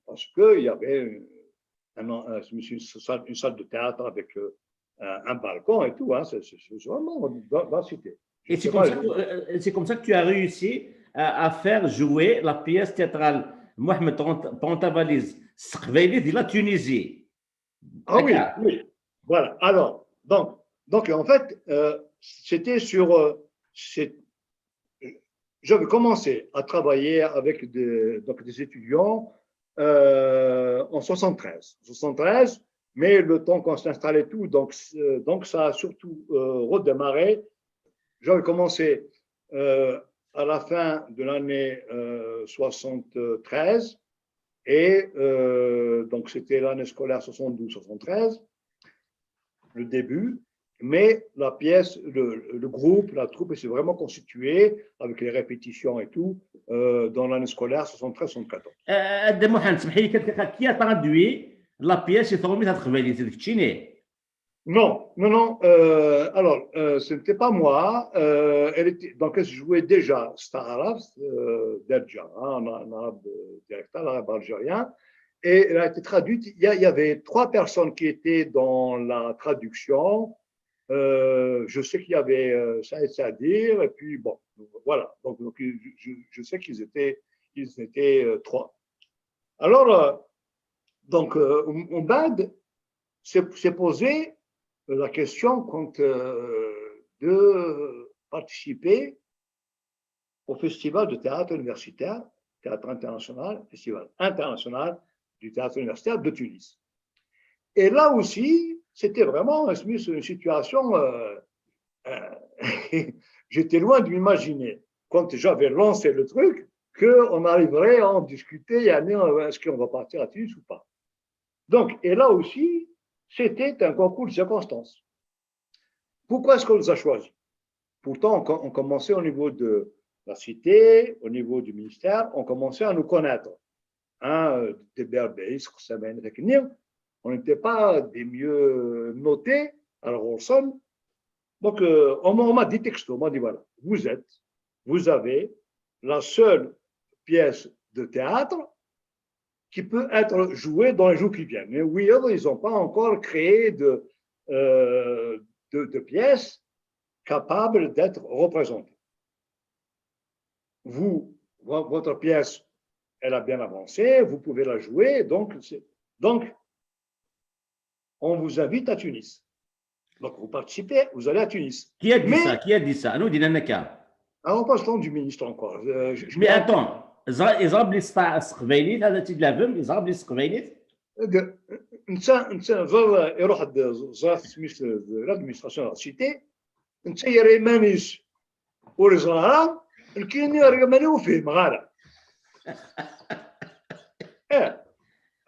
parce qu'il y avait une salle de théâtre avec un balcon et tout, hein, c'est vraiment dans la cité. Et c'est comme ça que tu as réussi à faire jouer la pièce théâtrale Mohamed Pontavalise, Sqbayli de la Tunisie. Ah oui, oui. Voilà. Alors, donc en fait, c'était sur. J'avais commencé à travailler avec des étudiants en 73. Mais le temps qu'on s'installait tout, donc ça a surtout redémarré. J'avais commencé à la fin de l'année 73 et donc c'était l'année scolaire 72-73, le début. Mais la pièce, le groupe, la troupe s'est vraiment constituée avec les répétitions et tout dans l'année scolaire 73-74. Mohamed, qui a traduit la pièce et Thormi Tadkhbali, c'est Tchini? Non. Alors, ce n'était pas moi. Donc, elle jouait déjà Starav, d'Alger, en arabe direct, l'arabe algérien. Et elle a été traduite. Il y avait 3 personnes qui étaient dans la traduction. Je sais qu'il y avait Saïd Sadir, et puis bon, voilà. Donc je sais qu'ils étaient 3. Alors, donc, Ombad s'est posé la question de participer au festival de théâtre universitaire, théâtre international, festival international du théâtre universitaire de Tunis. Et là aussi, c'était vraiment une situation, j'étais loin de m'imaginer, quand j'avais lancé le truc, qu'on arriverait à en discuter et à dire est-ce qu'on va partir à Tunis ou pas. Donc, et là aussi, c'était un concours de circonstances. Pourquoi est-ce qu'on nous a choisis? Pourtant, on commençait au niveau de la cité, au niveau du ministère, on commençait à nous connaître. Des berbères, on n'était pas des mieux notés à la Rolson. Donc, on m'a dit texto, on m'a dit voilà, vous avez la seule pièce de théâtre qui peut être jouée dans les jours qui viennent. Mais oui, ils n'ont pas encore créé de pièces capables d'être représentées. Votre pièce, elle a bien avancé, vous pouvez la jouer, donc on vous invite à Tunis. Donc, vous participez, vous allez à Tunis. Qui a dit ça? Nous, disons alors, pas le temps du ministre encore. Mais attends, يضرب لي السقبيليت هذا تيد لافم يضرب لي السقبيليت انت يروح وزاره لادمينستراسيون لا سيتي انت يريمانيش ورزغارا الكيني يريماني وفهم غالا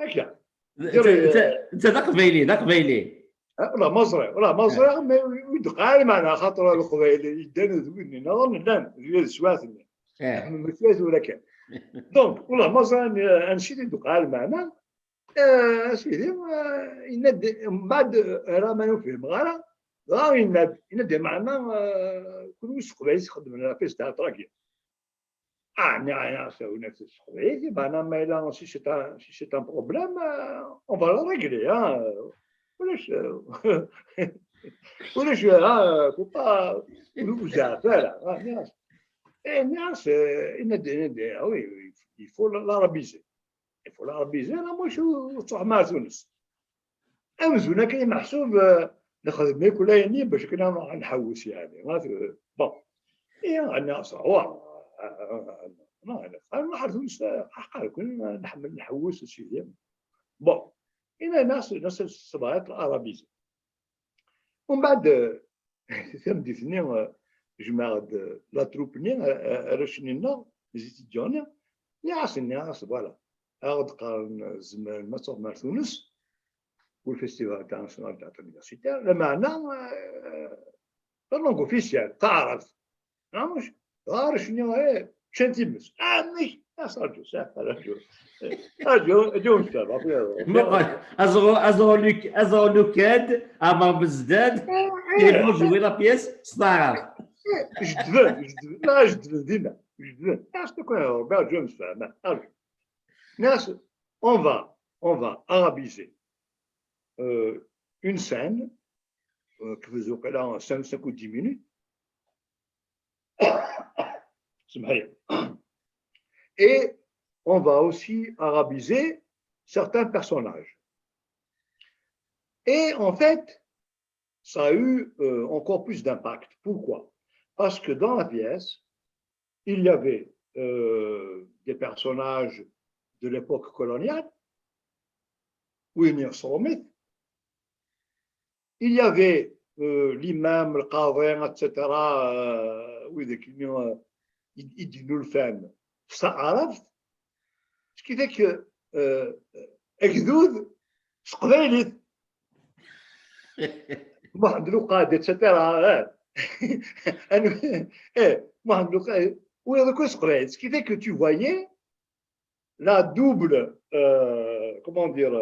هكا انت ذاك قبيلي ولا مزرعه ما يدقال معنا خاطر القبيلي يدان زويني نظن لا ديال سواتني مكياج ولا كان دونك والله مزرعه نشيد يدقال معنا سيدي من بعد راه ما نفهم غالا ينادي معنا كل واش قبيلي يخدم لنا في تاع تراكيا c'est une excuse. Mais si c'est un problème, on va le régler. Faut pas nous affaire. Oui, il faut l'arabiser. Là, moi, je suis à Tunis. أمزونا كاين محسوب نخدم كلها يعني باش كنا نحوس يعني بون عندنا صعوبة ما حرثوش حقا كنا نحمل نحوس الشيء بون هنا ناس الصبغات العربية ومن بعد ثم ثنين جماعة لا تروب نين رشنينا زيتيجون ناس فوالا هاد قارن زمان ما صوب تونس والفيستيفال انترناسيونال تاع اليونيفرسيتير المعنى اللونغ اوفيسيال تعرف مش غير شنو هي شنتيمس مش Radio, ça, radio. Radio, ça va Azor Luked, avant Bezdad, ils vont jouer la pièce, c'est pas grave. je devine. C'est quoi, Robert Jones, on va arabiser une scène qui faisait là en 5 ou 10 minutes. Et on va aussi arabiser certains personnages. Et en fait, ça a eu encore plus d'impact. Pourquoi? Parce que dans la pièce, il y avait des personnages de l'époque coloniale, Winnie Somit, il y avait l'imam, le qawin, etc., ils disent nous le femme, ça arabe, ce qui fait que Agdoud, Sqbaylit, Mohamed Louqad, etc., Mohamed Louqad, ce qui fait que tu voyais la double, comment dire,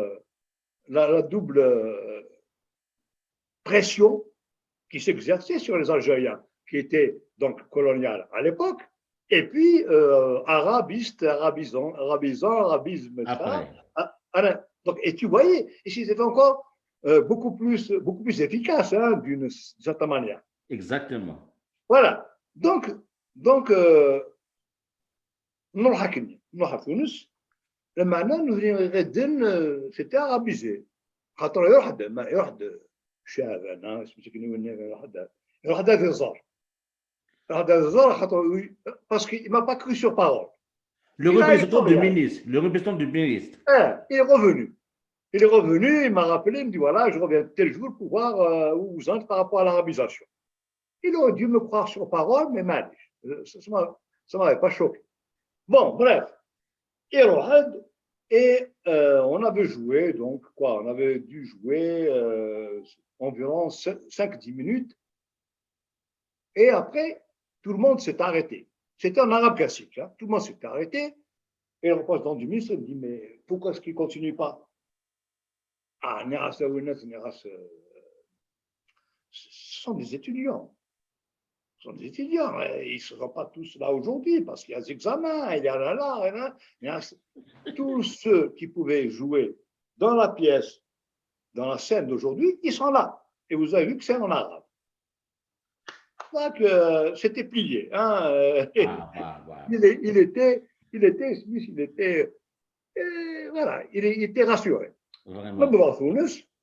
la double pression qui s'exerçait sur les Algériens, qui étaient donc coloniales à l'époque, et puis arabisme, donc, et tu voyais, et c'était encore beaucoup plus efficace, hein, d'une certaine manière. Exactement. Voilà. Donc nous maintenant, c'était arabisé. Parce qu'il ne m'a pas cru sur parole. Le représentant du ministre. Il est revenu. Il m'a rappelé, il me dit voilà, je reviens tel jour pour voir où vous êtes par rapport à l'arabisation. Il aurait dû me croire sur parole, mais mal. Ça ne m'avait pas choqué. Bon, bref. Et on avait joué, donc quoi, on avait dû jouer environ 5-10 minutes. Et après, tout le monde s'est arrêté. C'était en arabe classique, hein. Tout le monde s'est arrêté. Et le représentant du ministre me dit mais pourquoi est-ce qu'il ne continue pas? Ah, ce sont des étudiants. Ils ne seront pas tous là aujourd'hui parce qu'il y a des examens, il y a là. Tous ceux qui pouvaient jouer dans la pièce, dans la scène d'aujourd'hui, ils sont là. Et vous avez vu que c'est en arabe. Donc, c'était plié. Hein. Il était voilà, il était rassuré. Vraiment.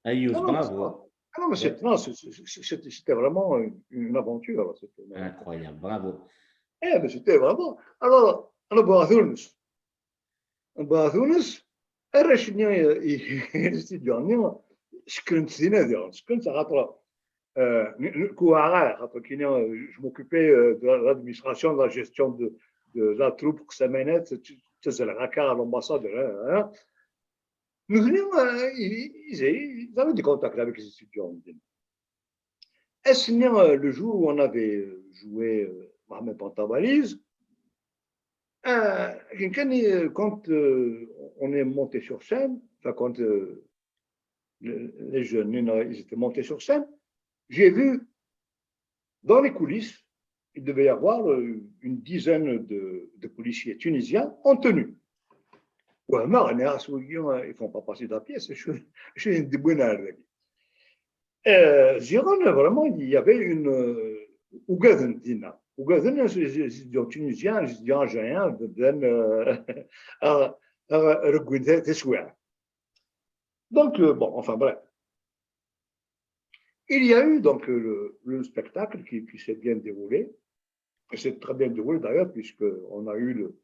Ayouz, bravo. Ah non, mais c'était vraiment une aventure. Incroyable, bravo. Mais c'était vraiment. Alors, Bouazounous, je m'occupais de l'administration, de la gestion de la troupe que ça menait, c'est la RACA à l'ambassade. Nous venions, ils avaient des contacts avec les étudiants. Est-ce le jour où on avait joué Mohamed Pantabalise, quand on est monté sur scène, enfin quand les jeunes ils étaient montés sur scène, j'ai vu dans les coulisses, il devait y avoir une dizaine de policiers tunisiens en tenue. Ouais, mais ils ne font pas passer de la pièce, je suis une débonnaire. Giron, vraiment, il y avait une Ougaden, Ougaden, c'est des étudiants tunisiens, des étudiants algériens, donc, bon, enfin bref. Il y a eu donc le spectacle qui s'est bien déroulé, et c'est très bien déroulé d'ailleurs, puisqu'on a eu le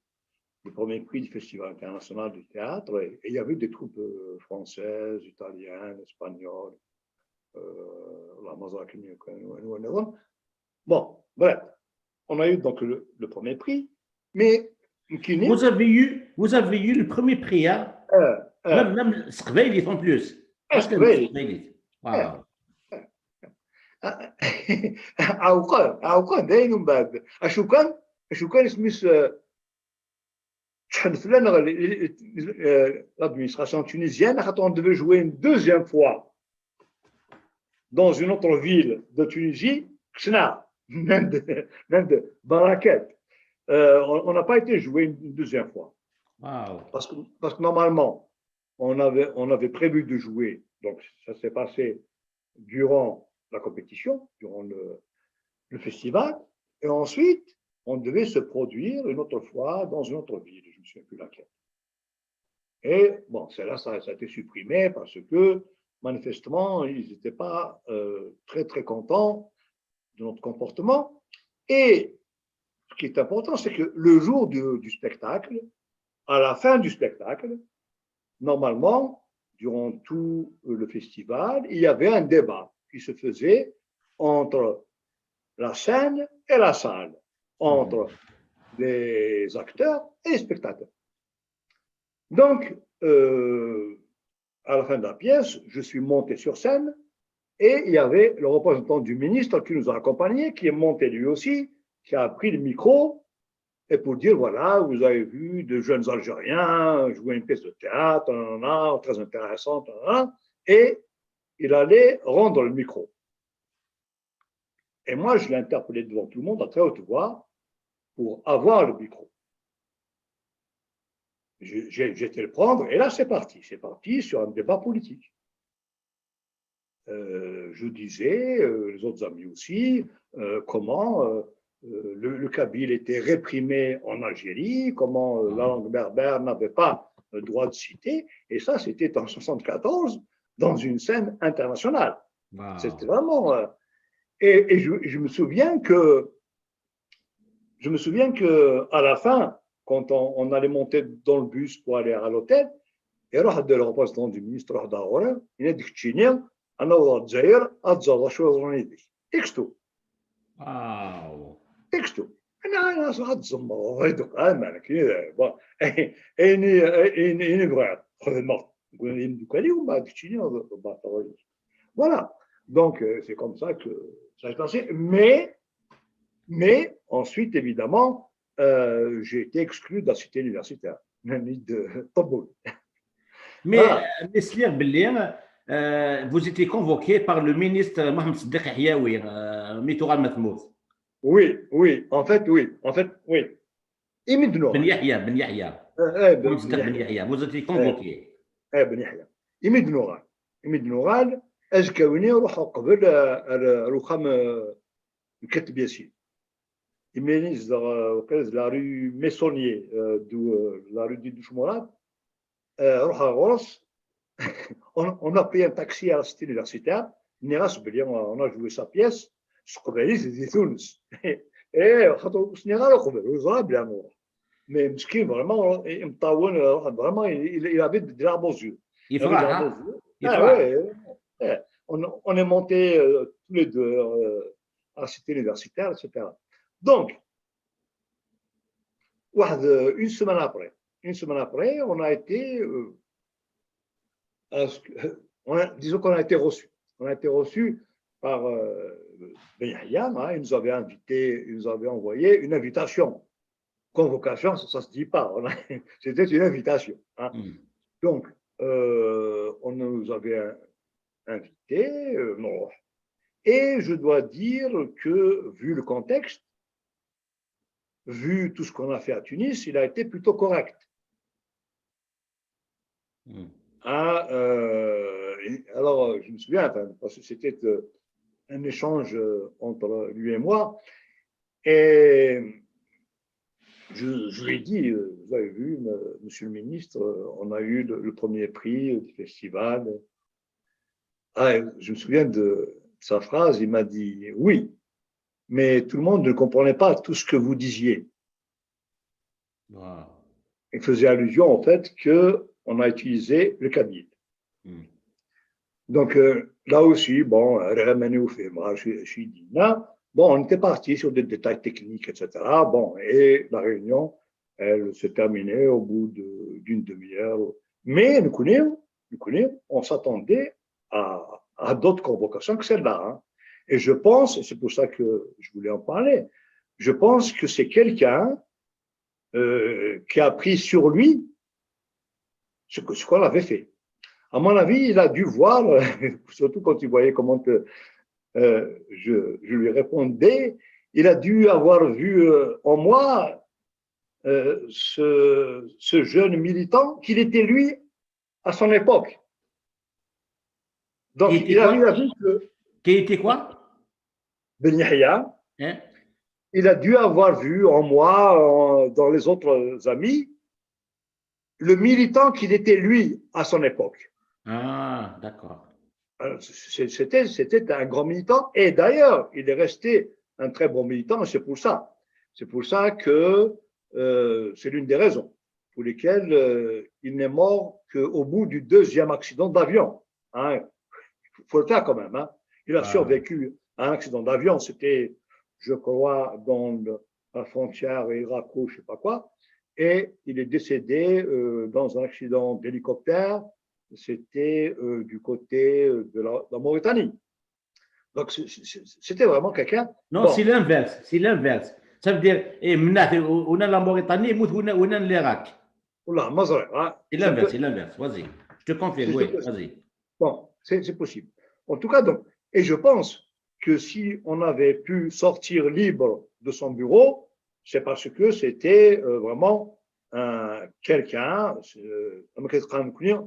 premier prix du Festival international du théâtre, et il y avait des troupes françaises, italiennes, espagnoles, la Mazakini. Bon, bref, on a eu donc le premier prix, mais vous avez eu le premier prix, hein? Même Sqbayl, ils font plus. عوقان داين من بعد اشو كان اسمه l'administration tunisienne, on devait jouer une deuxième fois dans une autre ville de Tunisie, même de Baraket. On n'a pas été joué une deuxième fois. Wow. Parce que normalement, on avait prévu de jouer. Donc, ça s'est passé durant la compétition, durant le festival. Et ensuite, on devait se produire une autre fois dans une autre ville. Je ne me souviens plus laquelle. Et bon, celle-là, ça a été supprimé parce que, manifestement, ils n'étaient pas très, très contents de notre comportement. Et ce qui est important, c'est que le jour du spectacle, à la fin du spectacle, normalement, durant tout le festival, il y avait un débat qui se faisait entre la scène et la salle, entre les acteurs et les spectateurs. Donc, à la fin de la pièce, je suis monté sur scène et il y avait le représentant du ministre qui nous a accompagnés, qui est monté lui aussi, qui a pris le micro et pour dire, voilà, vous avez vu de jeunes Algériens jouer une pièce de théâtre, très intéressante, et il allait rendre le micro. Et moi, je l'ai interpellé devant tout le monde à très haute voix pour avoir le micro. J'ai été le prendre, et là, c'est parti. C'est parti sur un débat politique. Je disais, les autres amis aussi, comment le kabyle était réprimé en Algérie, comment la langue berbère n'avait pas le droit de citer, et ça, c'était en 1974, dans une scène internationale. Wow. C'était vraiment... et je me souviens que à la fin, quand on allait monter dans le bus pour aller à l'hôtel, et le représentant du ministre, il a dit que أنا والجزائر أتزوج شوية إكستو. واو. إكستو. أنا صعد زمر وغيدق أنا كذا. إني بغيت خذ الموت. نقول لهم دوكالي وما دكتشيني Voilà. Donc c'est comme ça que ça s'est passé. Mais ensuite évidemment j'ai été exclu de la cité universitaire, même de Toboul. Mais Neslir Bellier, vous étiez convoqué par le ministre Mohamed Siddiq Hiaoui, Mitoural Mathmoud. Oui. En fait, oui. Imid Nour. Ben Yahya. Mohamed Siddiq Ben Yahya. Vous étiez convoqué. Ben Yahya. Imid Noural, أجكوني روح قبل الرخام الكتب ياسين. Iménis la rue Messonnier, la rue du Douchmorat, روح غورس. On a pris un taxi à la cité universitaire. On a joué sa pièce. Et mais Mskin, vraiment, il avait des larmes aux yeux. On est monté tous les deux à la cité universitaire, etc. Donc, une semaine après, on a été. Disons qu'on a été reçu. On a été reçu par Ben Yahya, il nous avait envoyé une invitation. Convocation, ça ne se dit pas. C'était une invitation. Donc, on nous avait invités. Et je dois dire que, vu le contexte, vu tout ce qu'on a fait à Tunis, il a été plutôt correct. Alors, je me souviens, parce que c'était un échange entre lui et moi, et je lui ai dit, vous avez vu, monsieur le ministre, on a eu le premier prix du festival. Je me souviens de sa phrase, il m'a dit, oui, mais tout le monde ne comprenait pas tout ce que vous disiez. Wow. Il faisait allusion au fait qu'on a utilisé le kabyle. Donc là aussi, bon, on était parti sur des détails techniques, etc. Bon, et la réunion, elle s'est terminée au bout d'une demi-heure. Mais nous connaissons, on s'attendait à d'autres convocations que celle-là. Et je pense, et c'est pour ça que je voulais en parler, je pense que c'est quelqu'un qui a pris sur lui ce qu'on avait fait. À mon avis, il a dû voir, surtout quand il voyait comment je lui répondais, il a dû avoir vu en moi ce jeune militant qu'il était lui à son époque. Donc, il a eu la vie que Qui était quoi? Ben Yahya, Hein? il a dû avoir vu en moi, dans les autres amis, le militant qu'il était lui à son époque. Ah, d'accord. C'était un grand militant et d'ailleurs, il est resté un très bon militant et c'est pour ça. C'est pour ça que c'est l'une des raisons pour lesquelles il n'est mort qu'au bout du deuxième accident d'avion. Hein. Il faut le faire quand même. Hein. Il a survécu à un accident d'avion. C'était, je crois, dans la frontière irako, je ne sais pas quoi. Et il est décédé dans un accident d'hélicoptère. C'était du côté de la Mauritanie. Donc, c'était vraiment quelqu'un. Non, bon. c'est l'inverse. C'est l'inverse. Ça veut dire, on a la Mauritanie, on a l'Irak. Oula, Mazar, hein. C'est l'inverse, c'est l'inverse. Vas-y. Je te confirme, oui, vas-y. Bon, c'est possible. En tout cas, donc, et je pense que si on avait pu sortir libre de son bureau, c'est parce que c'était vraiment quelqu'un,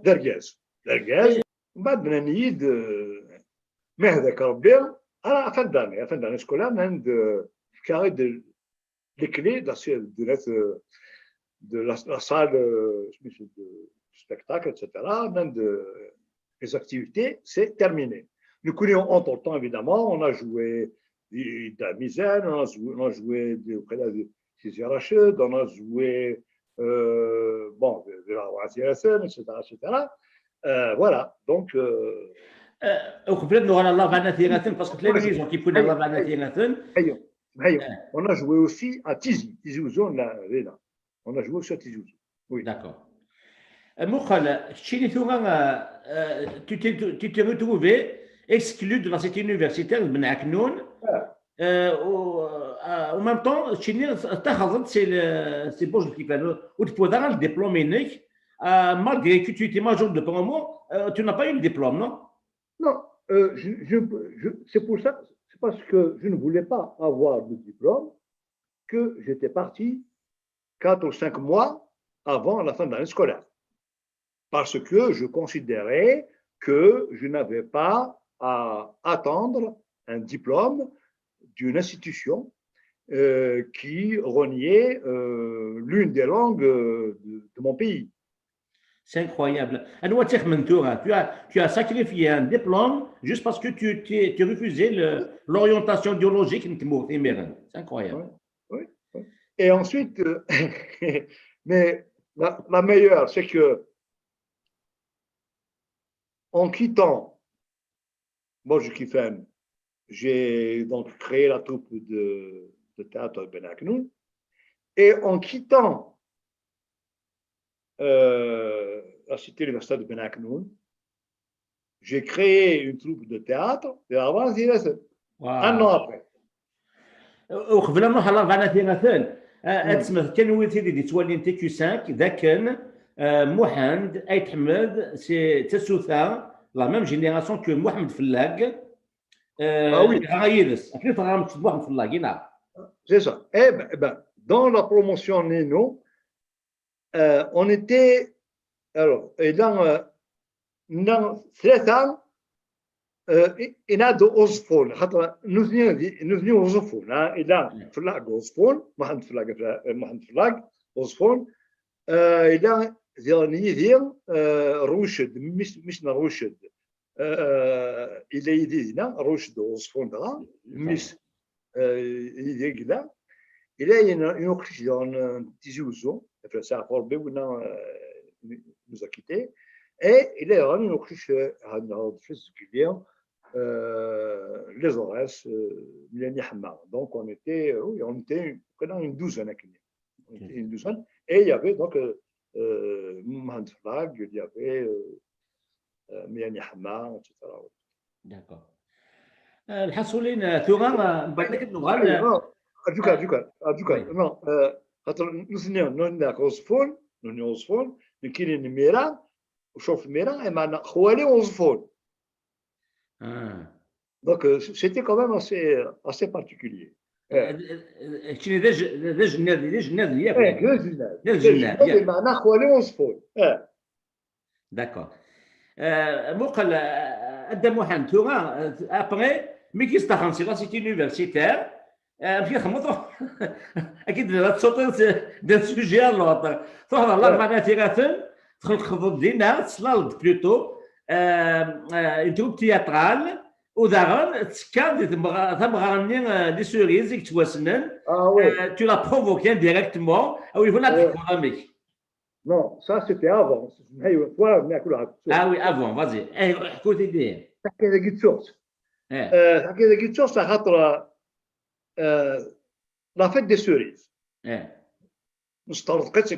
درجاز من بعد بدنا نيد ما هذاك ربي انا فنداني سكولار عند كاري دو لي كلي de la salle de spectacle, etc. Même les activités, c'est terminé. Nous connaissons entre temps, évidemment, on a joué de la misère, on a joué des Rachid, on a joué bon, de la Wazir, etc. Voilà, donc. وقبل نهار الله فانا ثيغاثن باسكو تلاميذ كيكون الله فانا ثيغاثن On a joué aussi à Tizi Ouzou, là. On a joué aussi à Tizi Ouzou. Oui. D'accord. Moukhal, tu t'es retrouvé exclu de la cité universitaire de Ben Aknoun. En même temps, tu as c'est bon, je dis tu as le diplôme unique, malgré que tu étais major de promo, tu n'as pas eu le diplôme, non? Non, c'est pour ça, c'est parce que je ne voulais pas avoir de diplôme que j'étais parti 4 ou 5 mois avant la fin de l'année scolaire. Parce que je considérais que je n'avais pas à attendre un diplôme d'une institution qui reniait l'une des langues de mon pays. C'est incroyable. Tu as sacrifié un diplôme juste parce que tu refusais l'orientation idéologique. C'est incroyable. Oui. Et ensuite, mais la meilleure, c'est que en quittant Borj Kifen, j'ai donc créé la troupe de théâtre Ben Aknoun, et en quittant la cité universitaire de Ben Aknoun, j'ai créé une troupe de théâtre de avant un an après. وقبل ما نروح على فانا اسمه كان وليدي دي تولي انت كيو 5 ذاك كان محمد ايت حمد سي تسوثا لا ميم جينيراسيون كو محمد فلاق غايرس اكيد تغرم محمد فلاق نعم c'est ça. Eh ben, dans la promotion Nino, on était alors et dans 3 ans ينادوا أوزفون خاطر نزنيو أوزفون إذا فلاق أوزفون محمد فلاق أوزفون إذا زيرنيذير روشد مش نروشد إذا يدينا روشد أوزفون دغا مش يدينا إذا ينوكش دون تيزوزو فسا فوربي ونا nous a quittés et il est revenu au cliché à notre fils Guillaume les Aurès Milani Hamar. Donc on était pendant une douzaine et il y avait donc Mohamed Flag, il y avait Milani Hamar, etc. D'accord. الحصولين ثغار بعد ذلك النغال أدوكا non خاطر نونك وصفون نوني وصفون كاين الميران وشوف الميران معنا خوالي وصفون donc c'était quand même assez particulier كاين ذا جناد ياك ذا جناد معنا خوالي وصفون داكور مقل ادى محمد توغا ابري مي كيستخلص لا سيتي يونيفرسيتير مشي خمطو اكيد لا تصوتي ديال سوجي لوطر تهضر لا معناتها تدخل تخفض دينا تصلال بلوتو انتروب تياترال وداغن تسكان تمغرني لي سوريز اللي تواسنن tu l'as provoqué directement ou il faut la programmer. Non, ça c'était avant. Ah oui, avant, vas-y. احكوا لي كذا قلت شوف كذا قلت شوف خاطر لا فيت دي سوريز نسترقت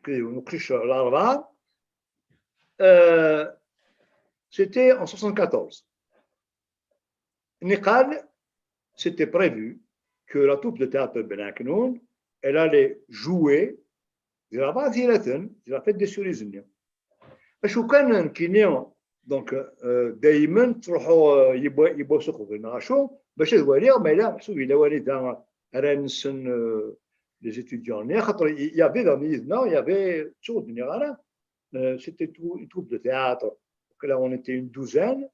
نقيش الاربعه c'était en 74. Niqal, c'était prévu que la troupe de théâtre Ben Aknoun, elle allait jouer là-bas, la fête des Surizniens. شو كان كينيو دونك دائما تروحوا يبوسوا في الناشو باش توري ما لا محسوب الى والد رانسن les étudiants خاطر il y avait dans l'Isna il y avait tout c'était une troupe de théâtre. Donc là on était une douzaine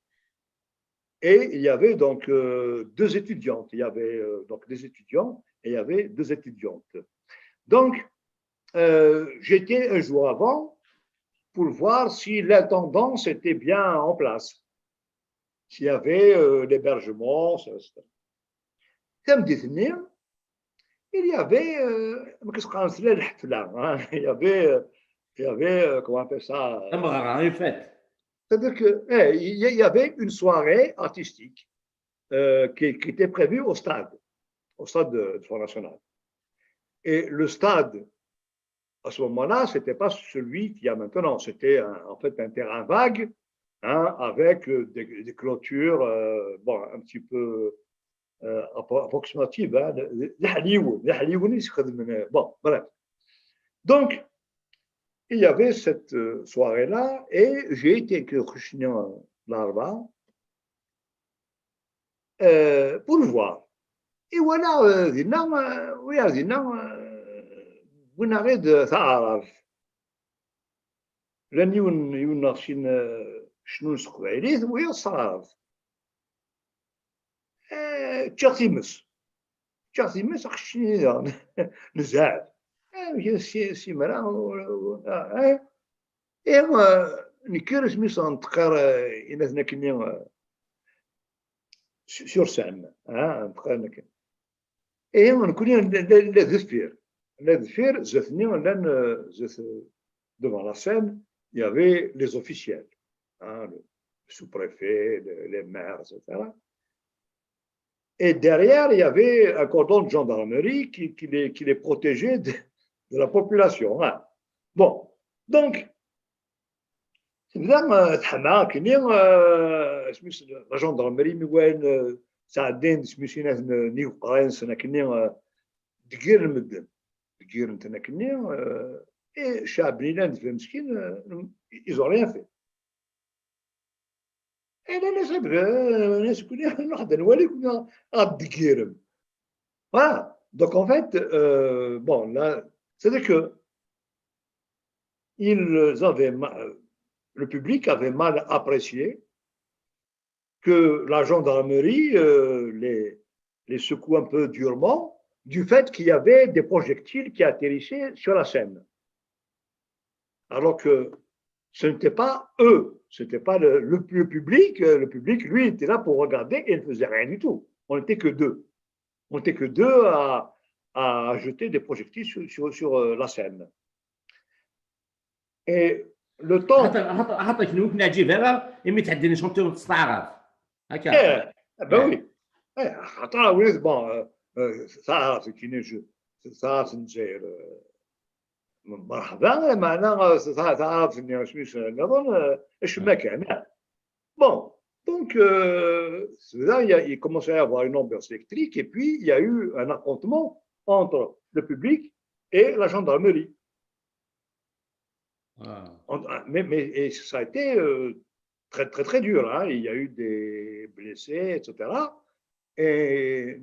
et il y avait donc deux étudiantes, il y avait donc des étudiants et il y avait deux étudiantes. Donc j'étais un jour avant pour voir si l'intendance était bien en place, s'il y avait l'hébergement, etc. Il y avait, il y avait, comment on appelle ça? C'est-à-dire qu'il y avait une soirée artistique qui était prévue au stade de Front National. Et le stade, à ce moment-là, ce n'était pas celui qu'il y a maintenant. C'était en fait un terrain vague, hein, avec des clôtures un petit peu approximatives. Hein, bon, bref. Donc, il y avait cette soirée-là et j'ai été avec Khrushchev Larva pour le voir. Et voilà, ونريد تعرف لأن يناقشين شنو نسقوا عليه وهي الصراف تشارتيمس خشني نزعل سي مرا نكير سميس نتقر إناثنا كني سور سان نتقر نكين نكون لا ذفير devant la scène, il y avait les officiels, hein, le sous-préfet, les maires, etc. Et derrière, il y avait un cordon de gendarmerie qui les protégeait de la population. Hein. Bon, donc, la gendarmerie, ساعدين سميتي ناس نيو قرانس انا كني دقير المدن دقير انت انا كني شعب بنيلان في مسكين ils ont rien fait انا ناس ناس كنا نحضر نولي كنا دقيرم voilà donc en fait bon là c'est que ils avaient le public avait mal apprécié que la gendarmerie les secoue un peu durement du fait qu'il y avait des projectiles qui atterrissaient sur la scène. Alors que ce n'était pas eux, ce n'était pas le public. Le public, lui, était là pour regarder et ne faisait rien du tout. On n'était que deux. On n'était que deux à jeter des projectiles sur la scène. Et le temps... Ben oui. Attends, oui, bon, ça, c'est qui n'est ça, c'est une مرحبا معنا تعرف اني مش نظن ايش المكان bon donc il commençait à y avoir une ambiance électrique et puis il y a eu un affrontement entre le public et la gendarmerie. Wow. Et ça a été très, très, très dur. Hein. Il y a eu des blessés, etc. Et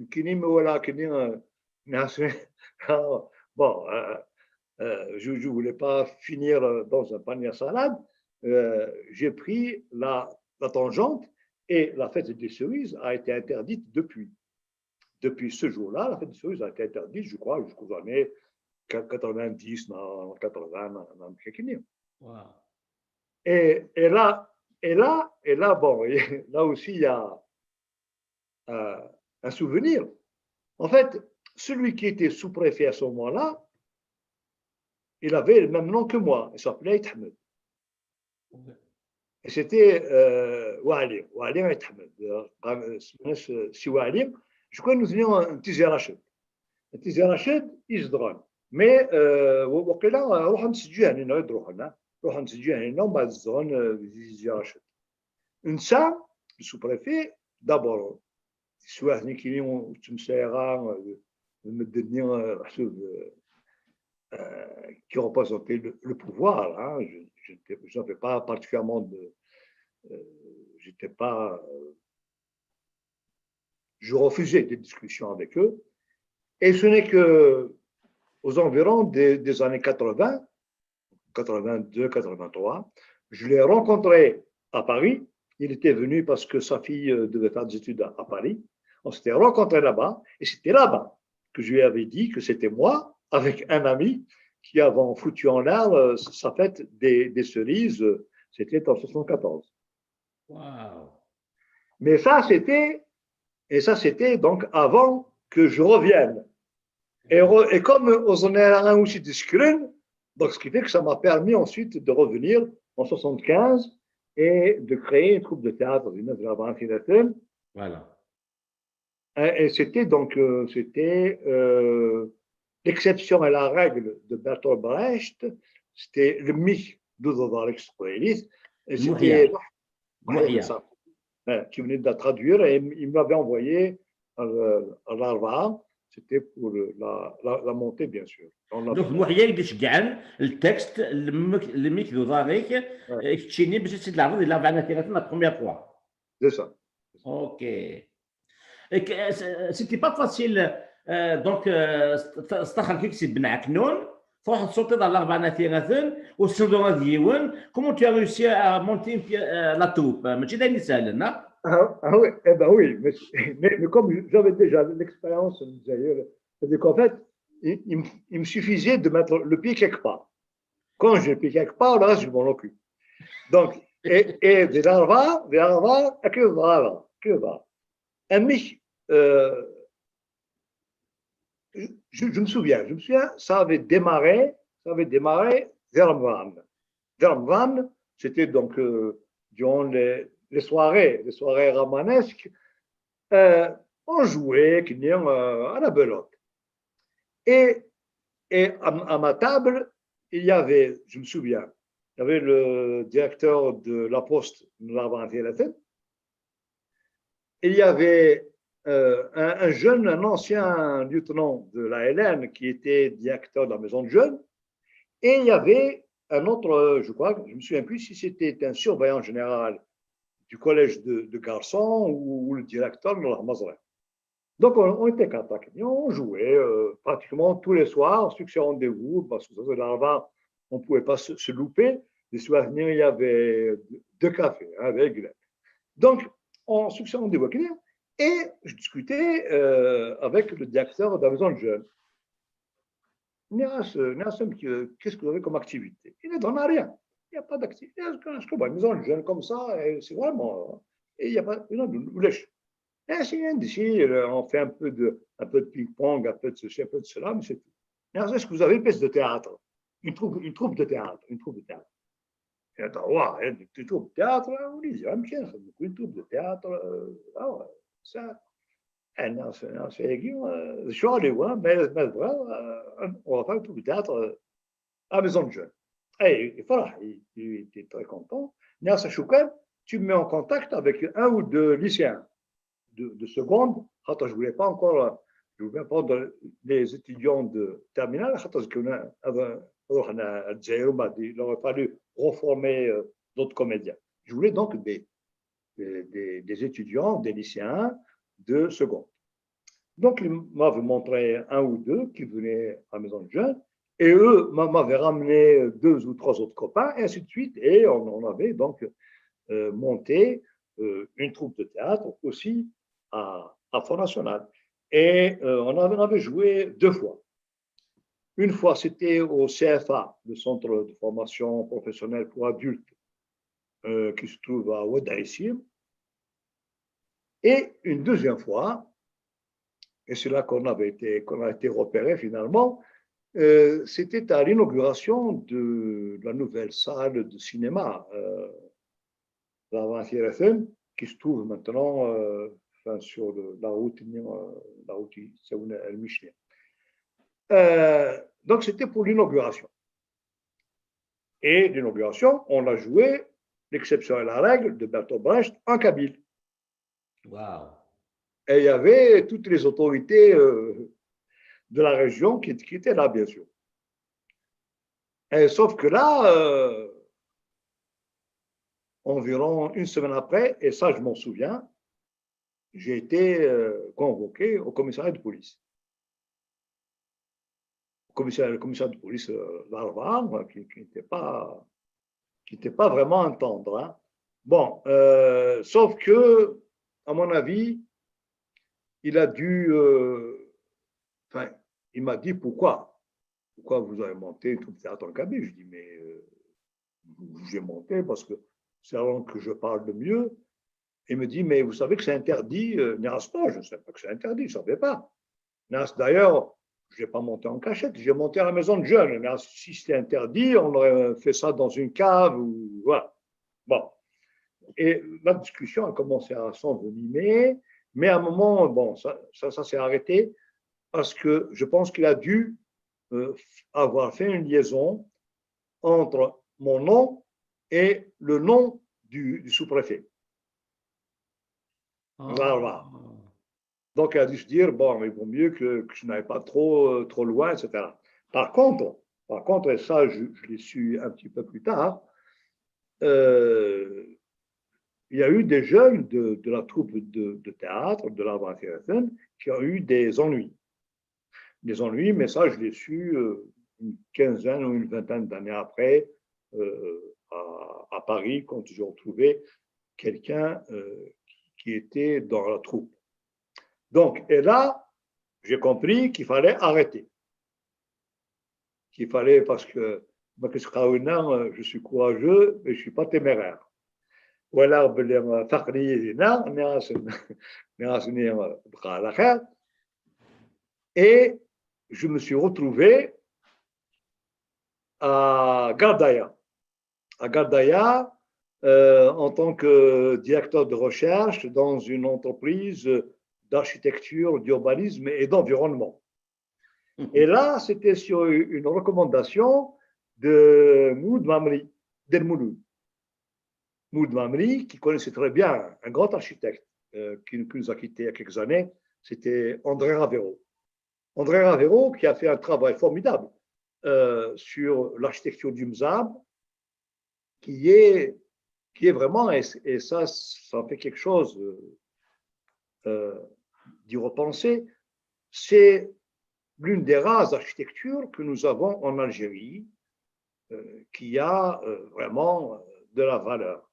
bon, je ne voulais pas finir dans un panier à salade. J'ai pris la tangente et la fête des cerises a été interdite depuis. Depuis ce jour-là, la fête des cerises a été interdite, je crois, jusqu'aux années 90, 80, Wow. et là, bon, là aussi, il y a un souvenir. En fait, celui qui était sous-préfet à ce moment-là, il avait le même nom que moi. Il s'appelait Ahmed. Et c'était Walim et Ahmed. Si Walim, je crois que nous avions un petit zérachet. Un petit zérachet, il se drôle. Mais, وقيلا روح نسجلها هنا يدروح لنا روح نسجلها هنا ومن بعد الزغن زيراشت نسا السوبريفي دابور سواء هني كاينين تمسايغا المدني محسوب qui représentait le pouvoir. Hein. Je n'avais pas particulièrement j'étais pas. Je refusais des discussions avec eux. Et ce n'est que aux environs des années 80, 82, 83, je l'ai rencontré à Paris. Il était venu parce que sa fille devait faire des études à Paris. On s'était rencontrés là-bas et c'était là-bas que je lui avais dit que c'était moi, avec un ami, qui avons foutu en l'air sa fête des cerises. C'était en 74. Wow. Mais ça, c'était donc avant que je revienne. Et comme on est un aussi discret, donc ce qui fait que ça m'a permis ensuite de revenir en 75 et de créer une troupe de théâtre. Voilà. Et c'était donc l'exception et la règle de Bertolt Brecht, c'était le mich d'Udovar Israélis. Et c'était ça, qui venait de la traduire et il m'avait envoyé à l'Arva. C'était pour la montée, bien sûr. Donc, المحيا يديش كاع التكست الميك ذو ضاريك اكتشيني باش تسيد العرض الى 34 la première fois. C'est ça. Ok. C'était pas facile. Donc, استخر كيكسي بن عكنون تروح تصوتي dans الأربعة وتسودو ديوان. Comment tu as réussi à monter la troupe? ماشي دايما سهل، لا؟ Oui, eh ben oui, mais comme j'avais déjà l'expérience, c'est qu'en fait, il me suffisait de mettre le pied quelque part. Quand j'ai le pied quelque part, là, je m'en occupe. Donc, et de l'arva, que va. Un mich, je me souviens, ça avait démarré Dermvan, c'était donc durant les soirées ramanesques, on jouait à la belote. Et à ma table, il y avait, je me souviens, il y avait le directeur de la poste, il y avait un ancien lieutenant de la LN qui était directeur de la maison de jeunes, et il y avait un autre, je crois, je ne me souviens plus si c'était un surveillant général du collège de garçons ou le directeur de la Mazra. Donc, on était contacts. On jouait pratiquement tous les soirs, succès rendez-vous, parce que là-bas, on ne pouvait pas se louper. Les soirs, il y avait 2 cafés avec Glenn. Donc, on succès rendez-vous avec Glenn, et je discutais avec le directeur de la maison de jeunes. Qu'est-ce que vous avez comme activité? Il ne donne rien. Il n'y a pas d'activité. Une maison de jeunes comme ça, c'est vraiment. Et il n'y a pas. On fait un peu de ping-pong, un peu de ceci, un peu de cela, mais c'est tout. Est-ce que vous avez une pièce de théâtre? Une troupe de théâtre. Et attends, une troupe de théâtre, on dit, une troupe de théâtre, ça. Je suis allé voir, mais on va faire une troupe de théâtre à la maison de jeunes. Et voilà, il était très content. Niasa Chouken, tu me mets en contact avec un ou deux lycéens de seconde. Je ne voulais pas encore je voulais prendre les étudiants de terminale, il aurait fallu reformer d'autres comédiens. Je voulais donc des étudiants, des lycéens de seconde. Donc, ils m'avaient montré un ou deux qui venaient à la maison de jeunes, et eux m'avaient ramené 2 ou 3 autres copains, et ainsi de suite, et on avait donc monté une troupe de théâtre aussi à Front National. Et on avait joué 2 fois. Une fois, c'était au CFA, le Centre de formation professionnelle pour adultes, qui se trouve à Oued Aïssim. Et une deuxième fois, et c'est là qu'on a été repéré finalement, c'était à l'inauguration de la nouvelle salle de cinéma, la Vantier qui se trouve maintenant sur la route El-Michel. Donc c'était pour l'inauguration. Et l'inauguration, on a joué l'exception et la règle de Bertolt Brecht en kabyle. Waouh! Et il y avait toutes les autorités de la région qui étaient là, bien sûr. Et sauf que là, environ une semaine après, et ça je m'en souviens, j'ai été convoqué au commissariat de police. Le commissaire de police Larvar, qui n'était pas vraiment un tendre. Hein. Bon, sauf que, à mon avis, il a dû. Il m'a dit pourquoi vous avez monté une troupe de théâtre en kabyle. Je dis mais j'ai monté parce que c'est la langue que je parle le mieux. Il me dit mais vous savez que c'est interdit. Nias, non, je ne sais pas que c'est interdit, je ne savais pas. Nias, d'ailleurs, je n'ai pas monté en cachette, j'ai monté à la maison de jeunes. Mais si c'était interdit, on aurait fait ça dans une cave ou voilà. Bon. Et la discussion a commencé à s'envenimer, mais à un moment, bon, ça s'est arrêté parce que je pense qu'il a dû avoir fait une liaison entre mon nom et le nom du sous-préfet. Voilà. Donc, il a dû se dire, bon, il vaut mieux que je n'aille pas trop loin, etc. Par contre, et ça, je l'ai su un petit peu plus tard, il y a eu des jeunes de la troupe de théâtre, de la Vantier, qui ont eu des ennuis. Des ennuis, mais ça, je l'ai su une quinzaine ou une vingtaine d'années après, à Paris, quand j'ai retrouvé quelqu'un qui était dans la troupe. Donc, et là, j'ai compris qu'il fallait arrêter. Qu'il fallait, parce que moi, je suis courageux, mais je ne suis pas téméraire. Et je me suis retrouvé à Gardaya. À Gardaya, en tant que directeur de recherche dans une entreprise d'architecture, d'urbanisme et d'environnement. Et là, c'était sur une recommandation de Moud Mamri, d'El Mouloud. Moud Mamri, qui connaissait très bien un grand architecte qui nous a quittés il y a quelques années, c'était André Ravero. André Ravero qui a fait un travail formidable sur l'architecture du Mzab, qui est vraiment, et ça fait quelque chose d'y repenser, c'est l'une des rares architectures que nous avons en Algérie qui a vraiment de la valeur.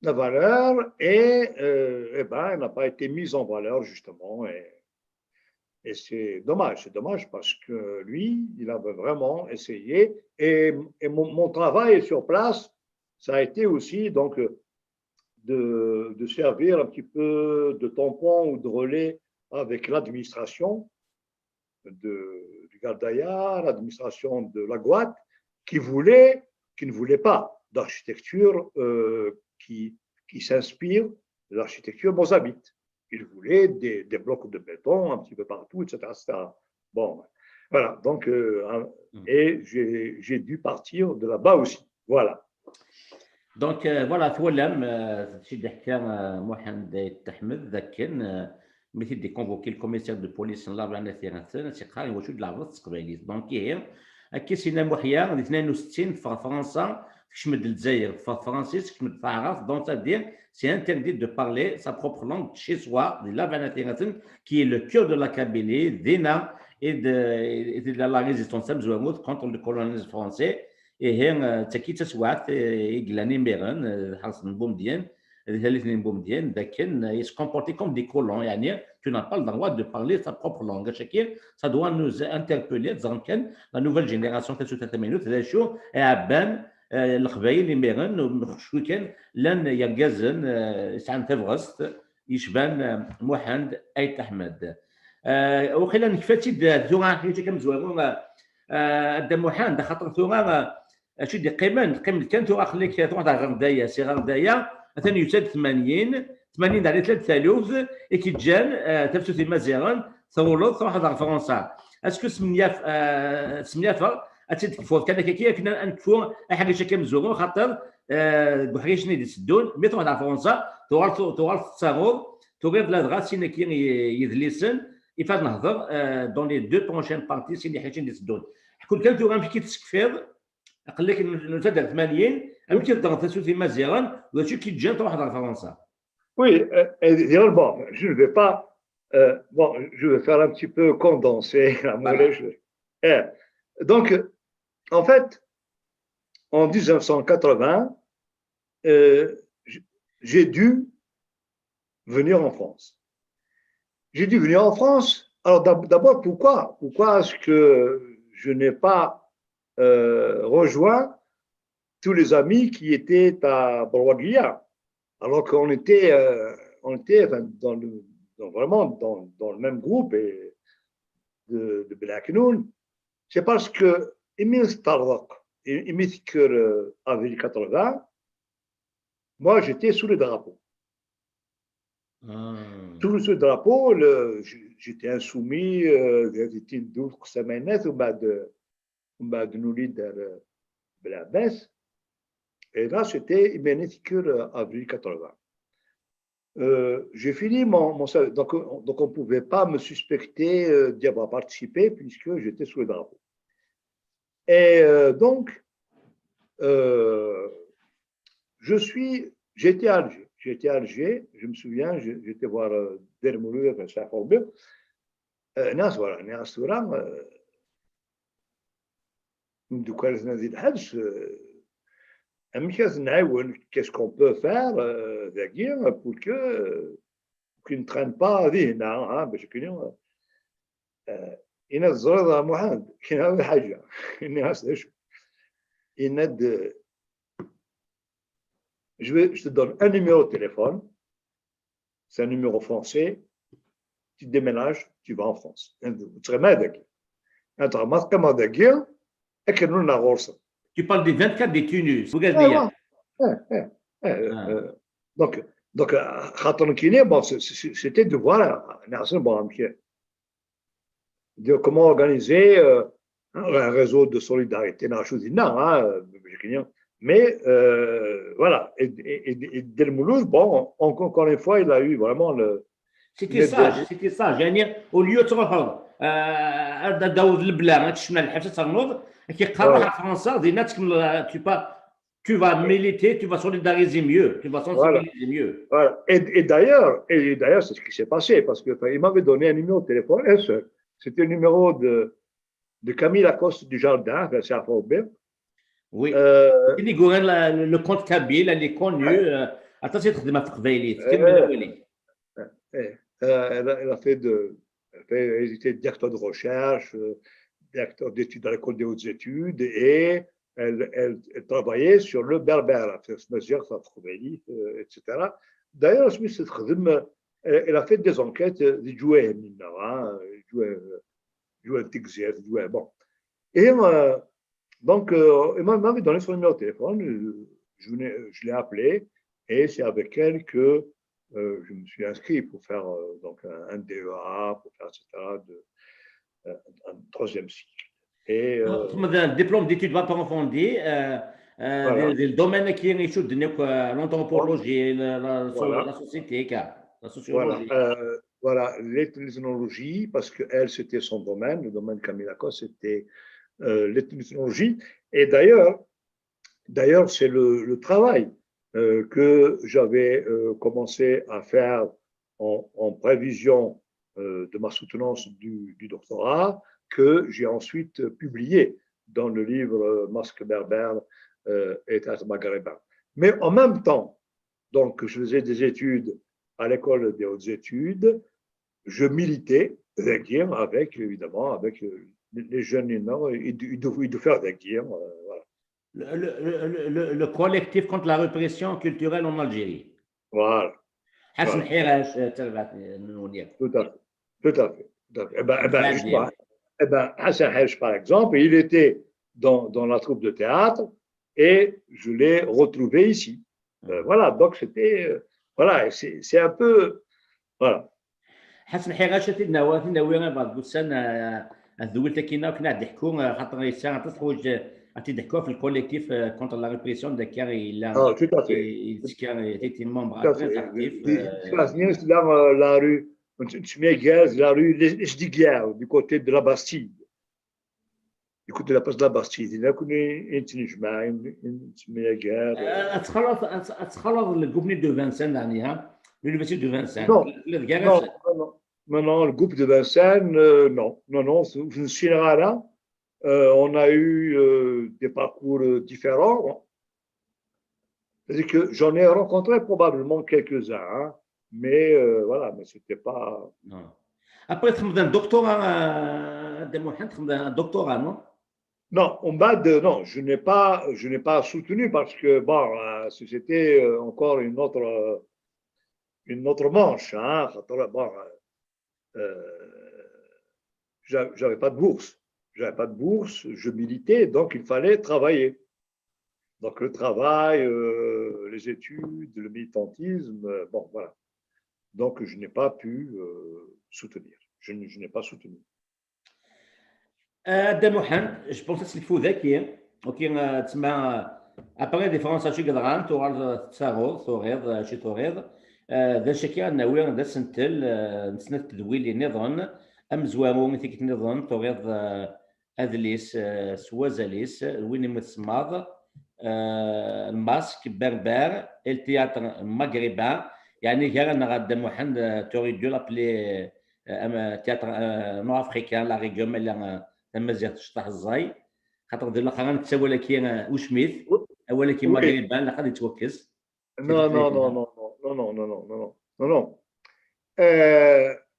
La valeur et elle n'a pas été mise en valeur justement et c'est dommage parce que lui, il avait vraiment essayé et mon travail sur place, ça a été aussi donc de servir un petit peu de tampon ou de relais avec l'administration du Gardaya, l'administration de la Guatte, qui ne voulait pas d'architecture qui s'inspire de l'architecture mozabite. Il voulait des blocs de béton un petit peu partout, etc. Bon, voilà, donc, et j'ai dû partir de là-bas aussi. Voilà. دونك فوالا توالم تشي اللي حكى محمد التحمد ذاك كان مثل دي كونفوكي الكوميسير دو بوليس نلعب على ثيران تيقال واش د العرض التقبيليت دونك هي هكا سينا محيا 62 في فرنسا كشمد الجزائر في فرنسيس كشمد تعرف دونك c'est-à-dire c'est interdit de parler sa propre langue chez soi de la Banatiratin qui est le cœur de la Kabylie d'Ena et de la résistance mzouamout contre le colonialisme français et هي تاكيت سوات يقلاني ميرن حصل بومديان الاثنين بومديان لكن يسكومبورتي كوم دي كولون يعني tu n'as pas le droit de parler sa propre langue شكل ça doit nous interpeller زعما كان la nouvelle génération 83 هذا شو عبان القبائل اللي ميرن شو كان لان يقازن سعان تفغست يشبان محمد ايت احمد وخلينا نكفاتي ثوغا حيتي كمزوارون محمد خاطر ثوغا شي دي قيمه كان ثوغا خليك ثوغا غردايه سي غردايه مثلا يساد 80 على 3000 كي جان تفسوتي مزيران ثولط واحد على فرنسا اسكو سميافا اتيتكفور كان كي كنا نكفور اي حاجه شكل مزورون خاطر بوحريشني دي سدون ميتو على فرنسا توغال تصاغور توغير بلاد غاسين كي يدليسن يفاد نهضر دون لي دو بروشين بارتي سي اللي حيتين دي سدون كون كان توغا كي تسكفير قال لك نتفادى 80 يمكن تضغط تسوتي مزيران وشي كي جان واحد على فرنسا. Oui, bon, je ne vais pas. Bon, je vais faire un petit peu condenser la mollet. Donc, en fait, en 1980, j'ai dû venir en France. J'ai dû venir en France. Alors, d'abord, pourquoi? Pourquoi est-ce que je n'ai pas rejoint tous les amis qui étaient à Borwaglia? Alors qu'on était, vraiment dans le même groupe de Belaknoun. C'est parce que Emile Starlock et Emile avril 80, moi j'étais sous le drapeau. Sous ce drapeau, j'étais insoumis, j'étais 12 semaines de nous leader de la baisse. Et là, c'était Imenetikure avril 80. J'ai fini mon service. Donc, on ne pouvait pas me suspecter d'y avoir participé puisque j'étais sous le drapeau. Et donc, j'étais à Alger. J'étais à Alger, je me souviens, j'étais voir Dermoulou, c'est à Forbé. Nas, voilà, de quoi les Hajj. Qu'est-ce qu'on peut faire pour qu'il ne traîne pas هنا باش يكونوا الناس زرادة محمد كاين أول حاجة الناس ايش يند je te donne un numéro de téléphone, c'est un numéro français, tu déménages, tu vas en France. Tu serais malade. Tu remarques comment d'ailleurs et que nous la rosse. Tu parles des 24 de Tunis. Donc, bon, c'était de voir comment organiser un réseau de solidarité dans la chose. Mais voilà. Et Delmoulouz, bon, encore une fois, il a eu vraiment le. C'était sage. Au lieu de se reprendre, Daoud Leblanc, tu vas militer, tu vas solidariser mieux, tu vas sensibiliser mieux. Voilà. Et d'ailleurs, c'est ce qui s'est passé, parce qu'il m'avait donné un numéro de téléphone, un seul. C'était le numéro de Camille Lacoste du Jardin, c'est à Faubert. Oui. Le compte Kabyle, elle est connue. Attends, c'est très elle a fait elle était directeur de recherche, directeur d'études à l'école des hautes études, et elle travaillait sur le berbère, etc. D'ailleurs, elle a fait des enquêtes, bon. Et donc, elle m'avait donné son numéro de téléphone, je l'ai appelé, et c'est avec elle que je me suis inscrit pour faire donc un DEA, pour faire, etc., un troisième cycle. Et un diplôme d'études approfondies, le domaine qui est l'anthropologie, la société. la Voilà, sociologie. voilà, l'ethnologie, parce que elle, c'était son domaine, le domaine Camille Lacoste, c'était l'ethnologie. Et d'ailleurs, c'est le travail que j'avais commencé à faire en prévision de ma soutenance du doctorat, que j'ai ensuite publié dans le livre Masque berbère et théâtre maghrébin. Mais en même temps, donc, je faisais des études à l'école des hautes études, je militais avec, évidemment, avec les jeunes mineurs, et de faire des voilà. Le collectif contre la répression culturelle en Algérie. Voilà, حسن voilà. حراش تبعت المدير. Tout à fait. Tout à fait. Tout à fait. Justement, الخادم. Hassan Hesh, par exemple, il était dans la troupe de théâtre et je l'ai retrouvé ici. Voilà, donc c'était. Voilà, c'est un peu. Voilà. حسن حراش ناوي بعض بوسان الذوي تكينا كنا ضحكوا خاطر يسا تصحوج تضحكوا في الكوليكتيف كونتر لا ريبريسيون de Ah, tout à fait. كان était un membre Tout à très fait. actif. C'est dans la rue, la rue Lesdiguières, du côté de la Bastille. Du côté de la place de la Bastille. Il y a une تخلط الكوبني دو فانسان يعني l'université de Vincennes. Non, non, le groupe de Vincennes, non, Général, on a eu des parcours différents. C'est-à-dire que j'en ai rencontré probablement quelques-uns, hein, mais voilà, mais c'était pas. Non. Après, tu as un doctorat, un doctorat, non? Non, non, je n'ai pas soutenu parce que bon, c'était encore une autre manche, hein. Bon, j'avais pas de bourse. J'avais pas de bourse, je militais, donc il fallait travailler. Donc le travail, les études, le militantisme, bon, voilà. Donc je n'ai pas pu soutenir. Je n'ai pas soutenu. Je pense que c'est le ذكي اوكي تسمى ابري ديفرونس شي قدران تورال تساغو ثوريض شي ثوريض ذا شكي ناوي ذا سنتل نسنت تدويلي نظن ام زوامو مثيك نظن ثوريض ادليس سوازاليس وين متسماض الماسك بربر التياتر مغربان يعني كان غادا محمد توريد دو لابلي تياتر نو افريكان لا ريغيوم لا مزيان تشطح الزاي خاطر دير الاخرين نتساوى لك وشميث ولكن مغربان لا غادي يتوكس. Non.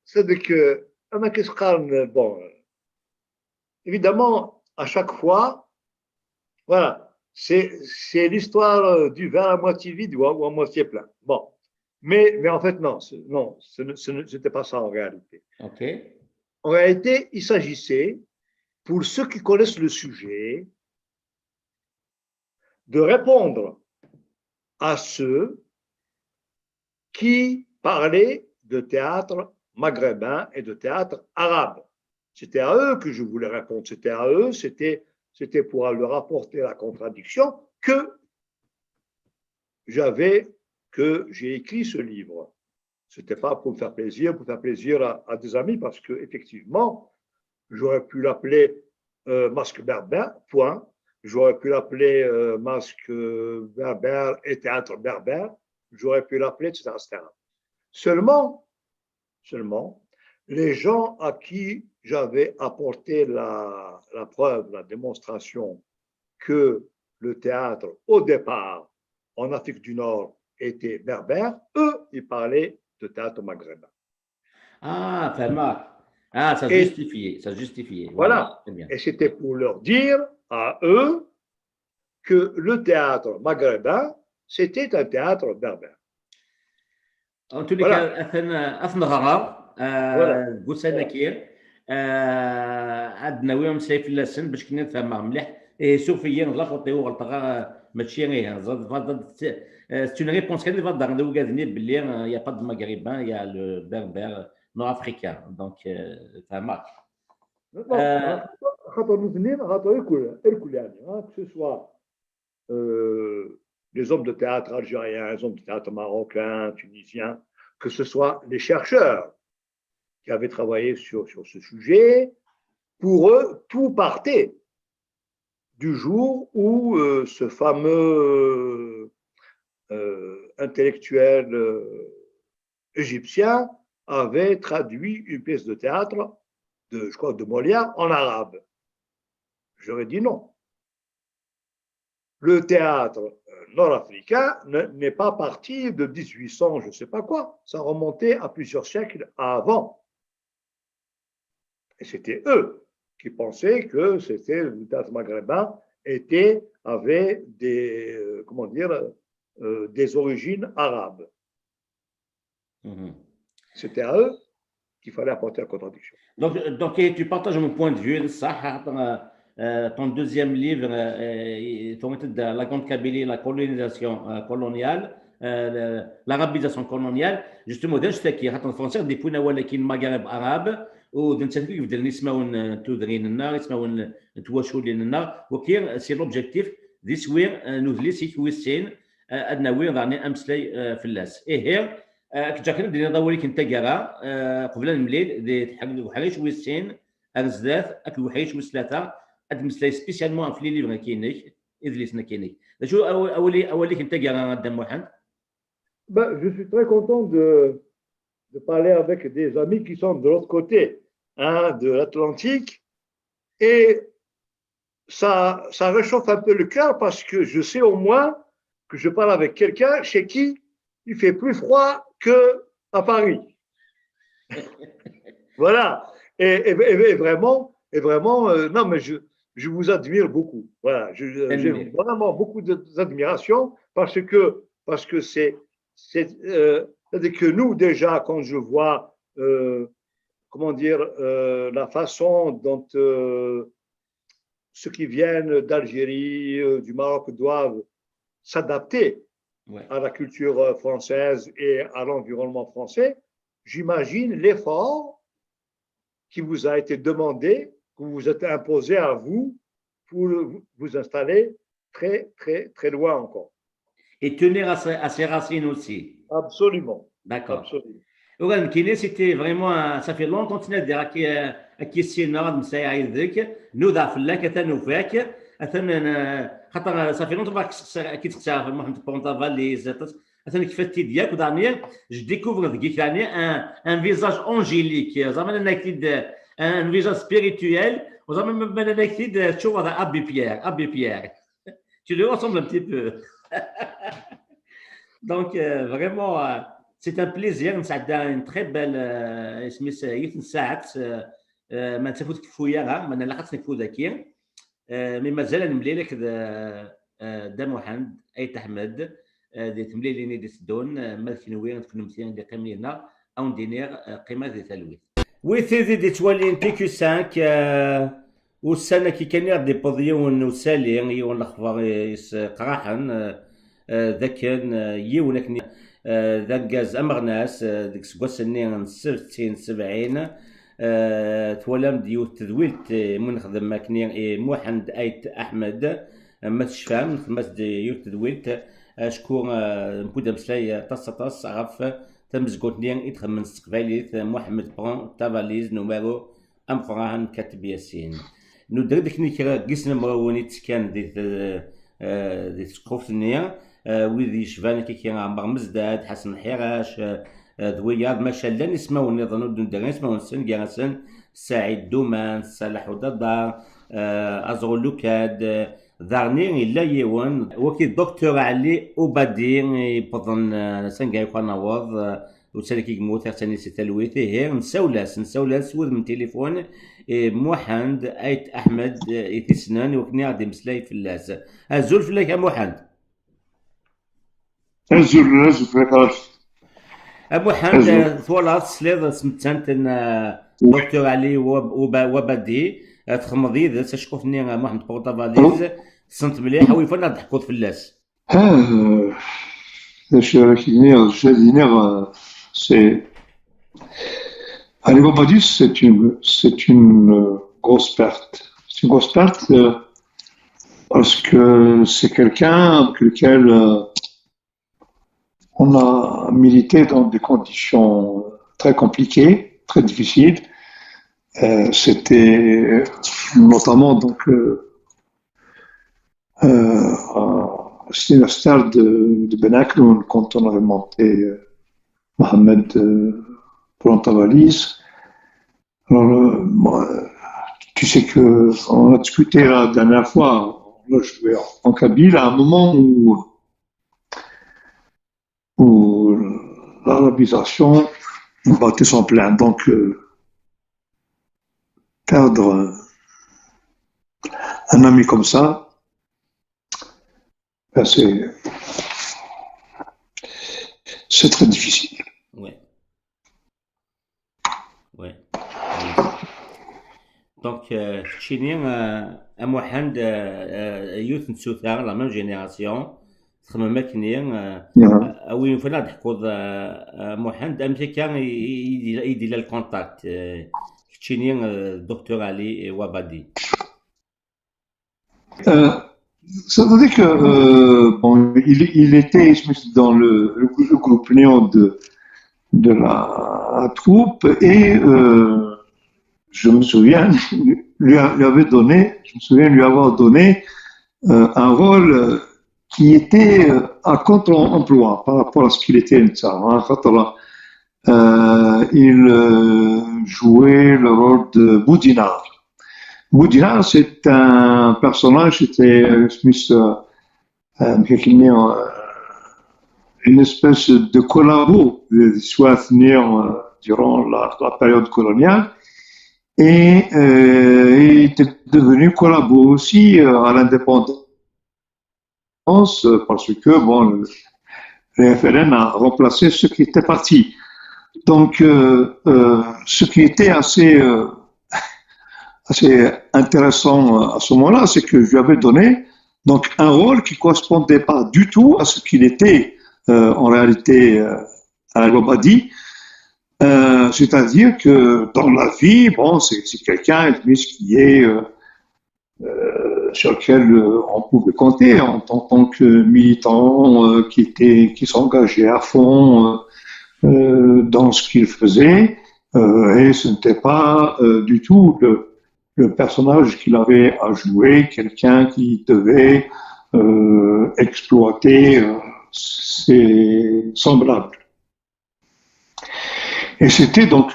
C'est que bon, évidemment, à chaque fois, voilà, c'est l'histoire du verre à moitié vide ou à moitié plein. Bon, mais en fait, non, ce n'était pas ça en réalité. Ok. En réalité, il s'agissait, pour ceux qui connaissent le sujet, de répondre à ceux qui parlaient de théâtre maghrébin et de théâtre arabe. C'était à eux que je voulais répondre. C'était à eux, c'était pour leur apporter la contradiction que j'ai écrit ce livre. C'était pas pour faire plaisir à des amis, parce que effectivement, j'aurais pu l'appeler Masque berbère, point. J'aurais pu l'appeler Masque berbère et théâtre berbère. J'aurais pu l'appeler, etc. Seulement, les gens à qui j'avais apporté la preuve, la démonstration que le théâtre, au départ, en Afrique du Nord, était berbère, eux, ils parlaient de théâtre maghrébin. Ah, vraiment. Ah, ça justifiait. Voilà. Et c'était pour leur dire à eux que le théâtre maghrébin, c'était un théâtre berbère. En tous les cas, أثنى غرار قوسنا كير عندنا ويوم سيف اللسن باش كنا نفهمها مليح سوفيا نلخبط وغلطها ماشي غير c'est une réponse كان فضل نقول كاذني باللي يا با دو ماغريبان يا لو بربر نو افريكان دونك فهمك خاطر الاثنين الكل يعني que ce soit les hommes de théâtre algériens, les hommes de théâtre marocains, tunisiens, que ce soit les chercheurs qui avaient travaillé sur ce sujet, pour eux, tout partait du jour où ce fameux intellectuel égyptien avait traduit une pièce de théâtre, je crois, de Molière en arabe. J'aurais dit non. Le théâtre nord-africain n'est pas parti de 1800, je ne sais pas quoi. Ça remontait à plusieurs siècles avant. Et c'était eux qui pensaient que le théâtre maghrébin avait des, des origines arabes. C'était à eux qu'il fallait apporter la contradiction. Donc, tu partages mon point de vue, ça, ton deuxième livre, La Grande Kabylie, la colonisation coloniale, l'arabisation coloniale, justement, je sais qu'il y a en français des points où il y a Maghreb arabe, ودنت كيف بدل يسمعون تودرين النار يسمعون تواشولين النار وكير سي لوبجيكتيف دي سوير نوذلي سي كويسين ادنا وير ضعني امسلي فلاس هي كنت كنا دينا ضوالي كنت كارا قبل المليل دي تحقق وحريش ويسين ارزداف اكل وحريش وسلاثه اد مسلي سبيسيالمون في لي ليفر كاينيك اذليسنا كاينيك شو اولي كنت كارا قدام واحد. Je suis très content de parler avec des amis qui sont de l'autre côté de l'Atlantique, et ça réchauffe un peu le cœur parce que je sais au moins que je parle avec quelqu'un chez qui il fait plus froid qu'à Paris. Voilà. Et vraiment, non, mais je vous admire beaucoup. Voilà, j'ai vraiment beaucoup d'admiration parce que c'est-à-dire que nous, déjà, quand je vois, la façon dont ceux qui viennent d'Algérie, du Maroc, doivent s'adapter à la culture française et à l'environnement français, j'imagine l'effort qui vous a été demandé, que vous êtes imposé à vous pour vous installer très, très, très loin encore. Et tenir à ses racines aussi. Absolument. D'accord. Oran Kine, c'était vraiment, ça fait longtemps que tu n'as pas qui s'est nord de Saïdek, nous d'Afrique, nous fek, ça fait longtemps que tu as Mohamed Pontavallis, qui fait Tidiak, je découvre un visage angélique, un visage spirituel, tu vois Abbé Pierre. Tu lui ressembles un petit peu. Donc, vraiment, c'est un plaisir. Une très belle. ما تفوت كفويا ما انا لاحظت نفوت ذاكيا مي مازال نملي لك دام وحند اي احمد دي تملي لي دي تدون مالك نوير تكون مثلا دي قيمنا او دينير قيمه ذي تلويث وي سيدي دي توالين بي كيو 5 والسنه كي كان دي بوديون وسالي يون الاخبار قراحن ذاك يونك ذاك غاز امغناس ديك سكواسني 60 70 تولم ديو تدويلت من خدم ماكني موحد ايت احمد ما تشفام خمس ديو تدويلت شكون نبدا مسلاي تص عرف تمزقوتني يتخمن استقباليت محمد بون تافاليز نوميرو ام فران كاتب ياسين نو دردك نيكرا قسنا مروونيت كان دي سكوفتنيا ويدي شفان كي عمر مزداد حسن حراش دويار ما شاء الله نسمعوا نظن ندير نسمعوا نسن سعيد دومان صالح ودار ازغلوكاد ذارني الا يوان وكي الدكتور علي وبادي بظن سنقاي قناوض وسالكي يموت ثاني ستلويته هي نساولاس ود من تليفون موحد ايت احمد يتسنان وكني غادي مسلاي في اللاس ازول فلاك موحد ازول فلاك أبو حمد ثوالات سليض سمتانت دكتور علي وبادي تخمضي ذا تشكفني محمد بورتافاليز سنت مليح ويفنا تحكوط في اللاس. C'est Ali Bobadis, c'est une grosse perte. C'est une grosse perte parce que c'est quelqu'un avec lequel on a milité dans des conditions très compliquées, très difficiles. C'était notamment donc c'était le stade de Benakloun quand on avait monté Mohamed pour Valise. Alors, tu sais que on a discuté la dernière fois, là, je vais en Kabyle, à un moment où l'arabisation battait son plein. Donc, perdre un ami comme ça, ben c'est très difficile. Ouais. Ouais. Donc, Chilien, à Mohand, youth نسوثار la même génération, تخمم كنيا وين فنا تحكوا محمد امتى كان يدير الكونتاكت تشينيا الدكتور علي وابادي. Ça veut dire que bon, il était dans le groupe néant de la troupe et je me souviens lui avoir donné un rôle qui était à contre-emploi par rapport à ce qu'il était il jouait le rôle de Boudinar. Boudinar, c'est un personnage, c'était une espèce de collabo de Souvenir durant la période coloniale et il était devenu collabo aussi à l'indépendance parce que bon, le FLN a remplacé ceux qui étaient partis. Donc, ce qui était assez intéressant à ce moment-là, c'est que je lui avais donné donc un rôle qui correspondait pas du tout à ce qu'il était en réalité à Al-Wabadi. C'est-à-dire que dans la vie, bon, c'est quelqu'un qui est sur lequel on pouvait compter en tant que militant qui s'engageait à fond dans ce qu'il faisait et ce n'était pas du tout le personnage qu'il avait à jouer, quelqu'un qui devait exploiter ses semblables. Et c'était donc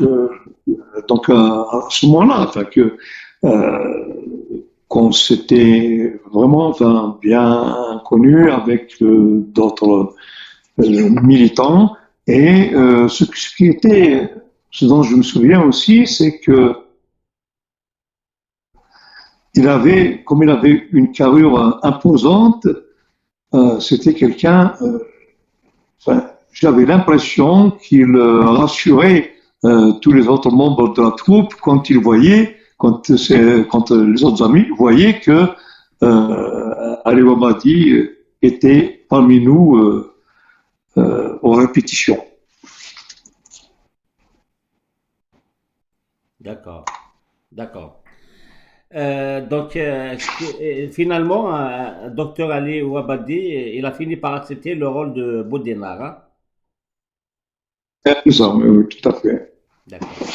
à ce moment-là que qu'on s'était vraiment bien connu avec d'autres militants et ce dont je me souviens aussi, c'est que comme il avait une carrure imposante, c'était quelqu'un, j'avais l'impression qu'il rassurait tous les autres membres de la troupe quand les autres amis voyaient que Ali Wabadi était parmi nous aux répétitions. D'accord. Donc, finalement, Dr Ali Wabadi, il a fini par accepter le rôle de Boudinar. Hein? Oui, tout à fait. D'accord.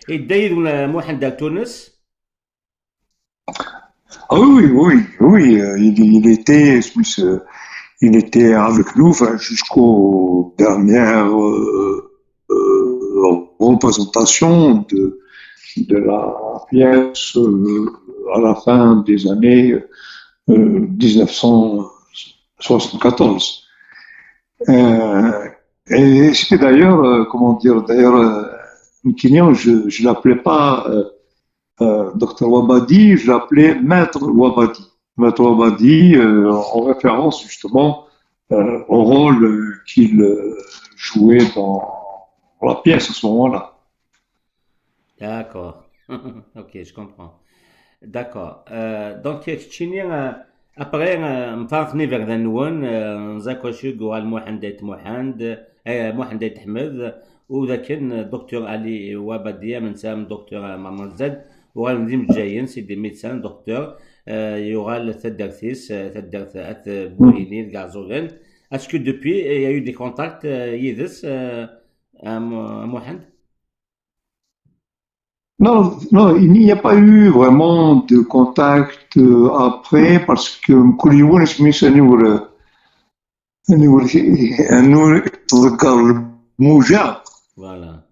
Et d'ailleurs, Mohamed à Tunis? Ah oui, il était avec nous jusqu'aux dernières représentations de la pièce à la fin des années 1974. Et c'était d'ailleurs, Nkinian, je l'appelais pas Dr Wabadi, je l'appelais Maître Wabadi. Maître Wabadi, en référence justement au rôle qu'il jouait dans la pièce à ce moment-là. D'accord. Ok, je comprends. D'accord. Donc, après, مفارقني vers دنون نزاكوشي قوال محمد أحمد وذاك الدكتور علي وابدية من سام دكتور محمد زد وغالمديم جايين سيدي ميدسان دكتور يغال ثدرثيس ثدرث بوهيني القعزولين est-ce que depuis, il y a eu des contacts, Yidis, à Mohand? Non, non, il n'y a pas eu vraiment de contact après parce que Kouliouane Smith nous Mouja Voilà.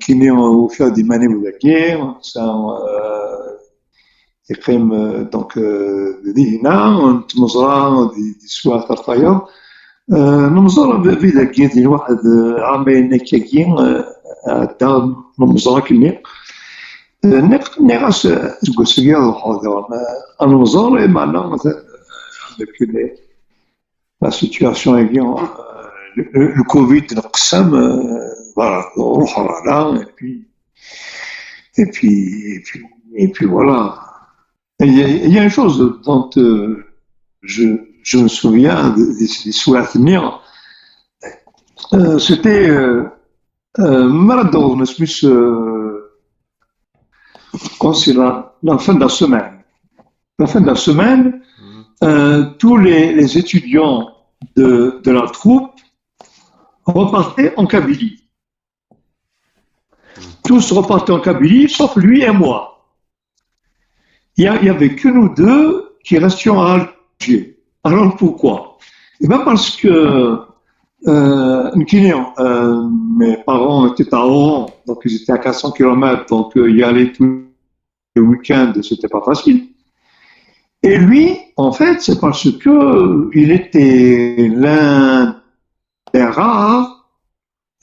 qui est au fait des manœuvres de guerre, يقيم دونك ذي هنا تمزرعة دي سواع ترطايا نمزرعة في ذاك ديال واحد عامين كاكين دا نمزرعة كمية نغاس تقول سيار هذا نمزرعة معنا avec la situation est bien le Covid نقسم voilà نروح là et puis voilà. Il y a une chose dont je me souviens des souvenirs. C'était Maradona, quand c'est la fin de la semaine. La fin de la semaine, tous les étudiants de la troupe repartaient en Kabylie. Tous repartaient en Kabylie, sauf lui et moi. Il n'y avait que nous deux qui restions à Alger. Alors pourquoi? Eh bien parce que mes parents étaient à Oran, donc ils étaient à 400 km, donc y aller tous les week-ends, c'était pas facile. Et lui, en fait, c'est parce que il était l'un des rares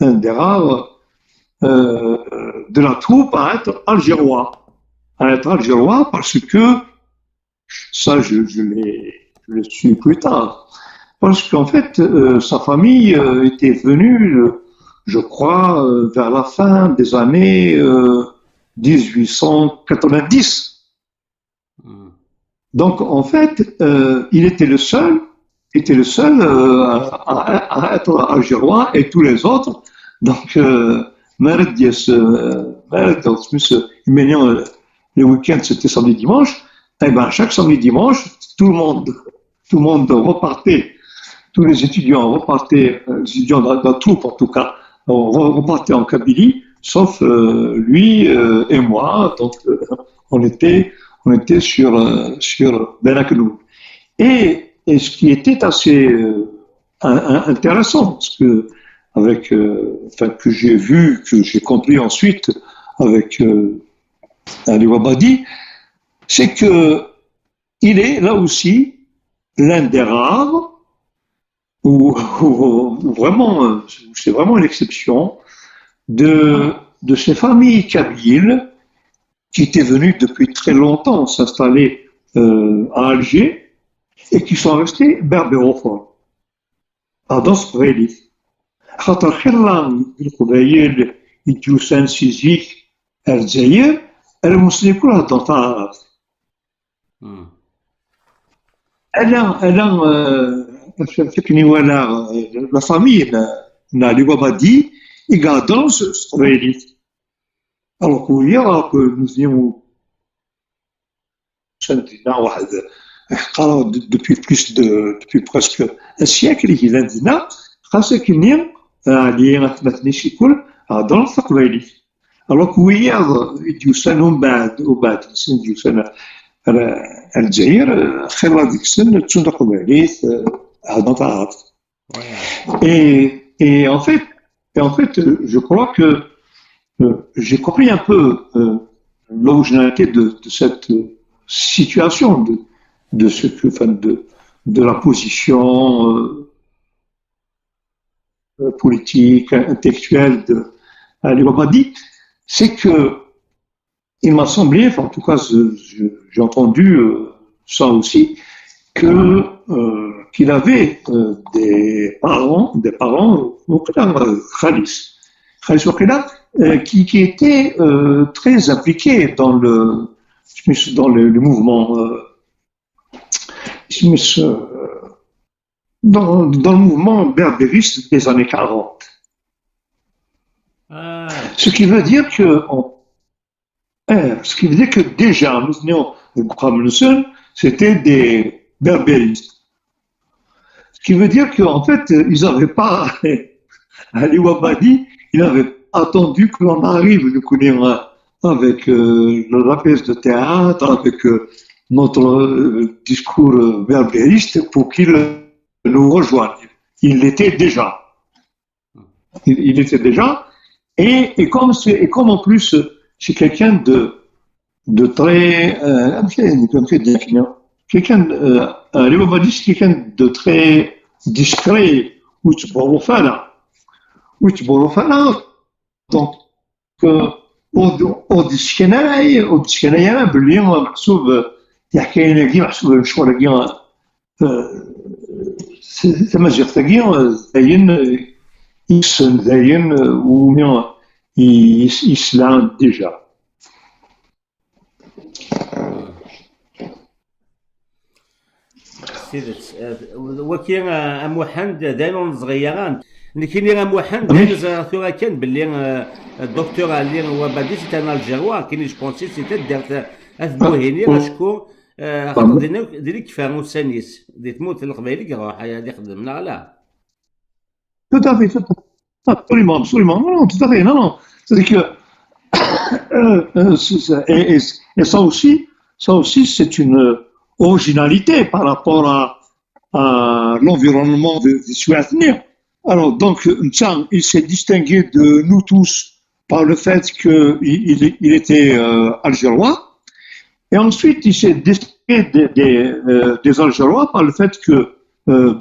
de la troupe à être algérois. À être algérois parce que, ça je l'ai su plus tard, parce qu'en fait sa famille était venue, je crois, vers la fin des années 1890. Donc en fait il était le seul à être algérois et tous les autres, donc les week-ends, c'était samedi-dimanche. Et ben, chaque samedi-dimanche, tout le monde repartait. Tous les étudiants repartaient, les étudiants de la troupe en tout cas, repartaient en Kabylie, sauf lui et moi. Donc, on était sur Benaknoub. Et ce qui était assez intéressant, parce que que j'ai vu, que j'ai compris ensuite avec Ali Wabadi, c'est que il est là aussi l'un des rares où vraiment, c'est vraiment l'exception de ces familles kabyles qui étaient venues depuis très longtemps s'installer à Alger et qui sont restés berbérophones. dans ce قبيلي خاطر خير القبائل يجوسان سيزيك الجزائر المسلمين كلها دونتا انا فكني ولا لا فامي نا لي بابادي يقعدوا قبيلي alors qu'on dira que nous venions واحد depuis presque un siècle il عندنا خاصة كنيم اللي غتمثلني شي كل هضروا القبايلي alors que ويا يجوسان وبعد السن يجوسان الجزائر خير هذيك السن تشون قبايلي هذا تعرف et en fait je crois que j'ai compris un peu l'originalité de cette situation de ce que de la position politique, intellectuelle de Ali Wabadi, c'est que il m'a semblé, enfin en tout cas j'ai entendu ça aussi, que qu'il avait des parents Khalis Wakila, qui étaient très impliqués dans le mouvement dans le mouvement berbériste des années 40. Ce qui veut dire que déjà, nous venions de Boukham, c'était des berbéristes. Ce qui veut dire qu'en fait, ils n'avaient pas, Ali Wabadi, il avait attendu que l'on arrive, nous connaissons avec la pièce de théâtre, avec notre discours verbériste pour qu'il nous rejoigne. Il l'était déjà. Il était déjà. Et comme en plus, c'est quelqu'un de très, quelqu'un, Ali Wabadi, c'est quelqu'un de très discret, donc ودشكنايا انا باللي محسوب يحكي لنا كي محسوب شغل كي تمازيغ تاكي زاين يسن زاين ومن يسلان ديجا. وكاين اموحند دايما صغيران كاين اموحند دايما ثورا كان باللي الدكتور علي وبادي سيت ان الجيروا كاين جو بونسي سيت دارت اثبوهيني شكون خاطر ديري كيفاه سانيس دي تموت القبائل كروح هذه خدمنا لا Tout à fait, absolument, absolument. Non, tout à fait, non. C'est-à-dire que et ça aussi, c'est une originalité par rapport à l'environnement des Suèdes. Alors, donc, Ntsan, il s'est distingué de nous tous par le fait qu'il était algérois. Et ensuite, il s'est distingué des Algérois par le fait que,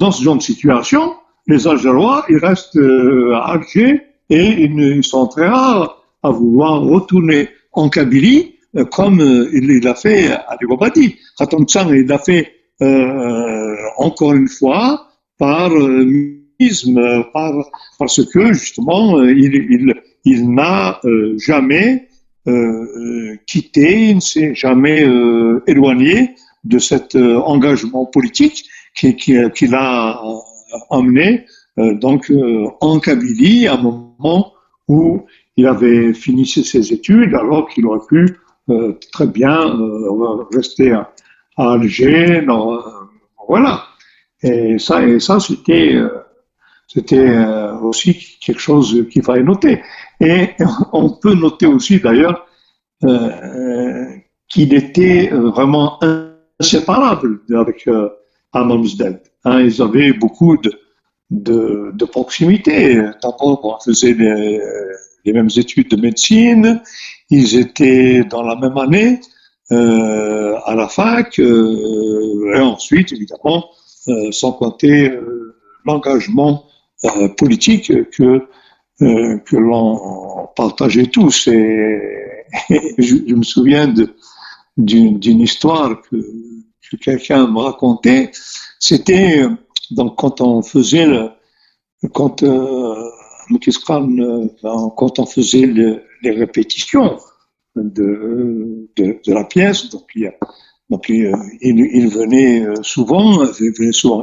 dans ce genre de situation, les Algérois, ils restent à Alger et ils sont très rares à vouloir retourner en Kabylie, comme il a fait à Wabadi. Khatam Ntsan, il l'a fait encore une fois par parce que justement il n'a jamais quitté, il ne s'est jamais éloigné de cet engagement politique qu'il a emmené donc en Kabylie à un moment où il avait fini ses études alors qu'il aurait pu très bien rester à Alger. Voilà. Et ça c'était aussi quelque chose qu'il fallait noter. Et on peut noter aussi d'ailleurs qu'il était vraiment inséparable avec Amr Msdad. Ils avaient beaucoup de proximité. D'abord, on faisait les mêmes études de médecine, ils étaient dans la même année à la fac, et ensuite, évidemment, sans compter l'engagement politique que l'on partageait tous. Et je me souviens d'une histoire que quelqu'un me racontait. C'était donc quand on faisait les répétitions de la pièce, donc il venait souvent,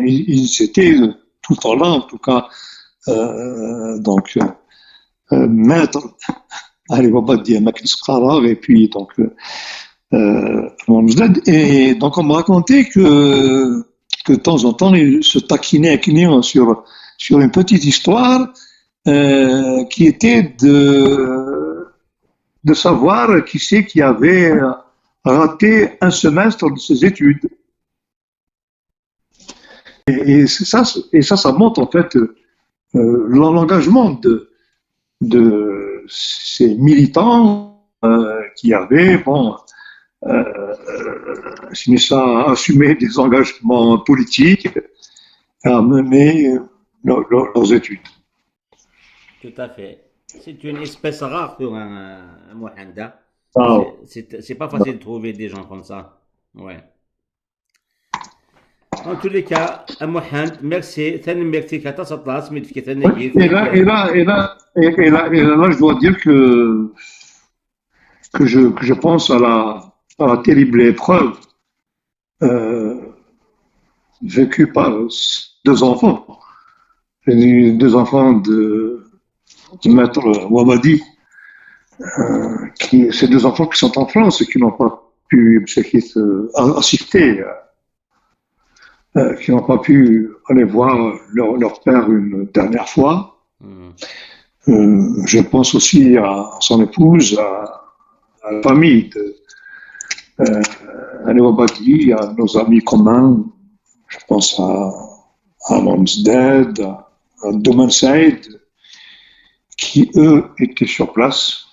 ils étaient tout le temps là, en tout cas, donc maître Ali Wabadi et puis donc et donc on me racontait que de temps en temps il se taquinait avec nous sur une petite histoire qui était de savoir qui c'est qui avait raté un semestre de ses études. Et ça montre en fait l'engagement de ces militants qui avaient, ça a assumé des engagements politiques et à mener leurs études. Tout à fait. C'est une espèce rare pour un Mohanda. C'est pas facile de trouver des gens comme ça. Ouais. En tous les cas, Mohand, merci. Merci et là, je dois dire que je pense à la terrible épreuve vécue par deux enfants. Deux enfants de maître Wabadi, ces deux enfants qui sont en France et qui n'ont pas pu assister qui n'ont pas pu aller voir leur père une dernière fois. Je pense aussi à son épouse, à la famille de Wabadi, à nos amis communs. Je pense à Lonsdad, à Doman Saïd, qui eux étaient sur place,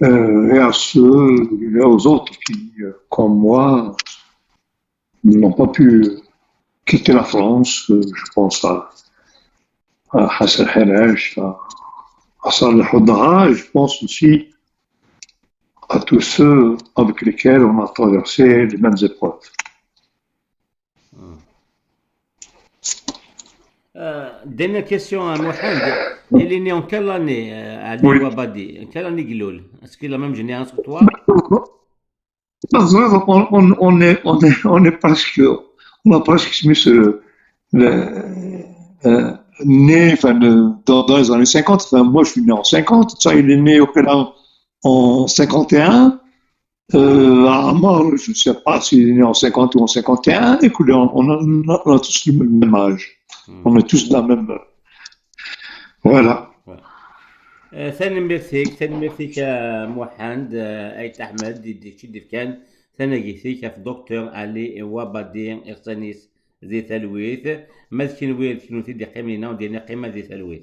et à ceux, et aux autres qui, comme moi, n'ont pas pu quitter la France. Je pense à Hassan Halash, à Salih Oudara, et je pense aussi à tous ceux avec lesquels on a traversé les mêmes épreuves. Dernière question à Mohamed. Il est né en quelle année, Ali Oui. Wabadi? En quelle année Giloul? Est-ce qu'il est la même génération que toi? On est presque, on a presque mis né enfin, dans les années 50. Enfin, moi, je suis né en 50. Ça, il est né au Canada en 51. Moi, je ne sais pas s'il est né en 50 ou en 51. Écoutez, on a tous le même âge. On est tous dans la même. Voilà. ثاني ميرسيك يا موحد ايت احمد دي كان ثاني جيسيك في دكتور علي وابادي ارسانيس زي ثلويث ماذا كنوير كنو تدي قيمنا ودينا قيمه زي ثلويث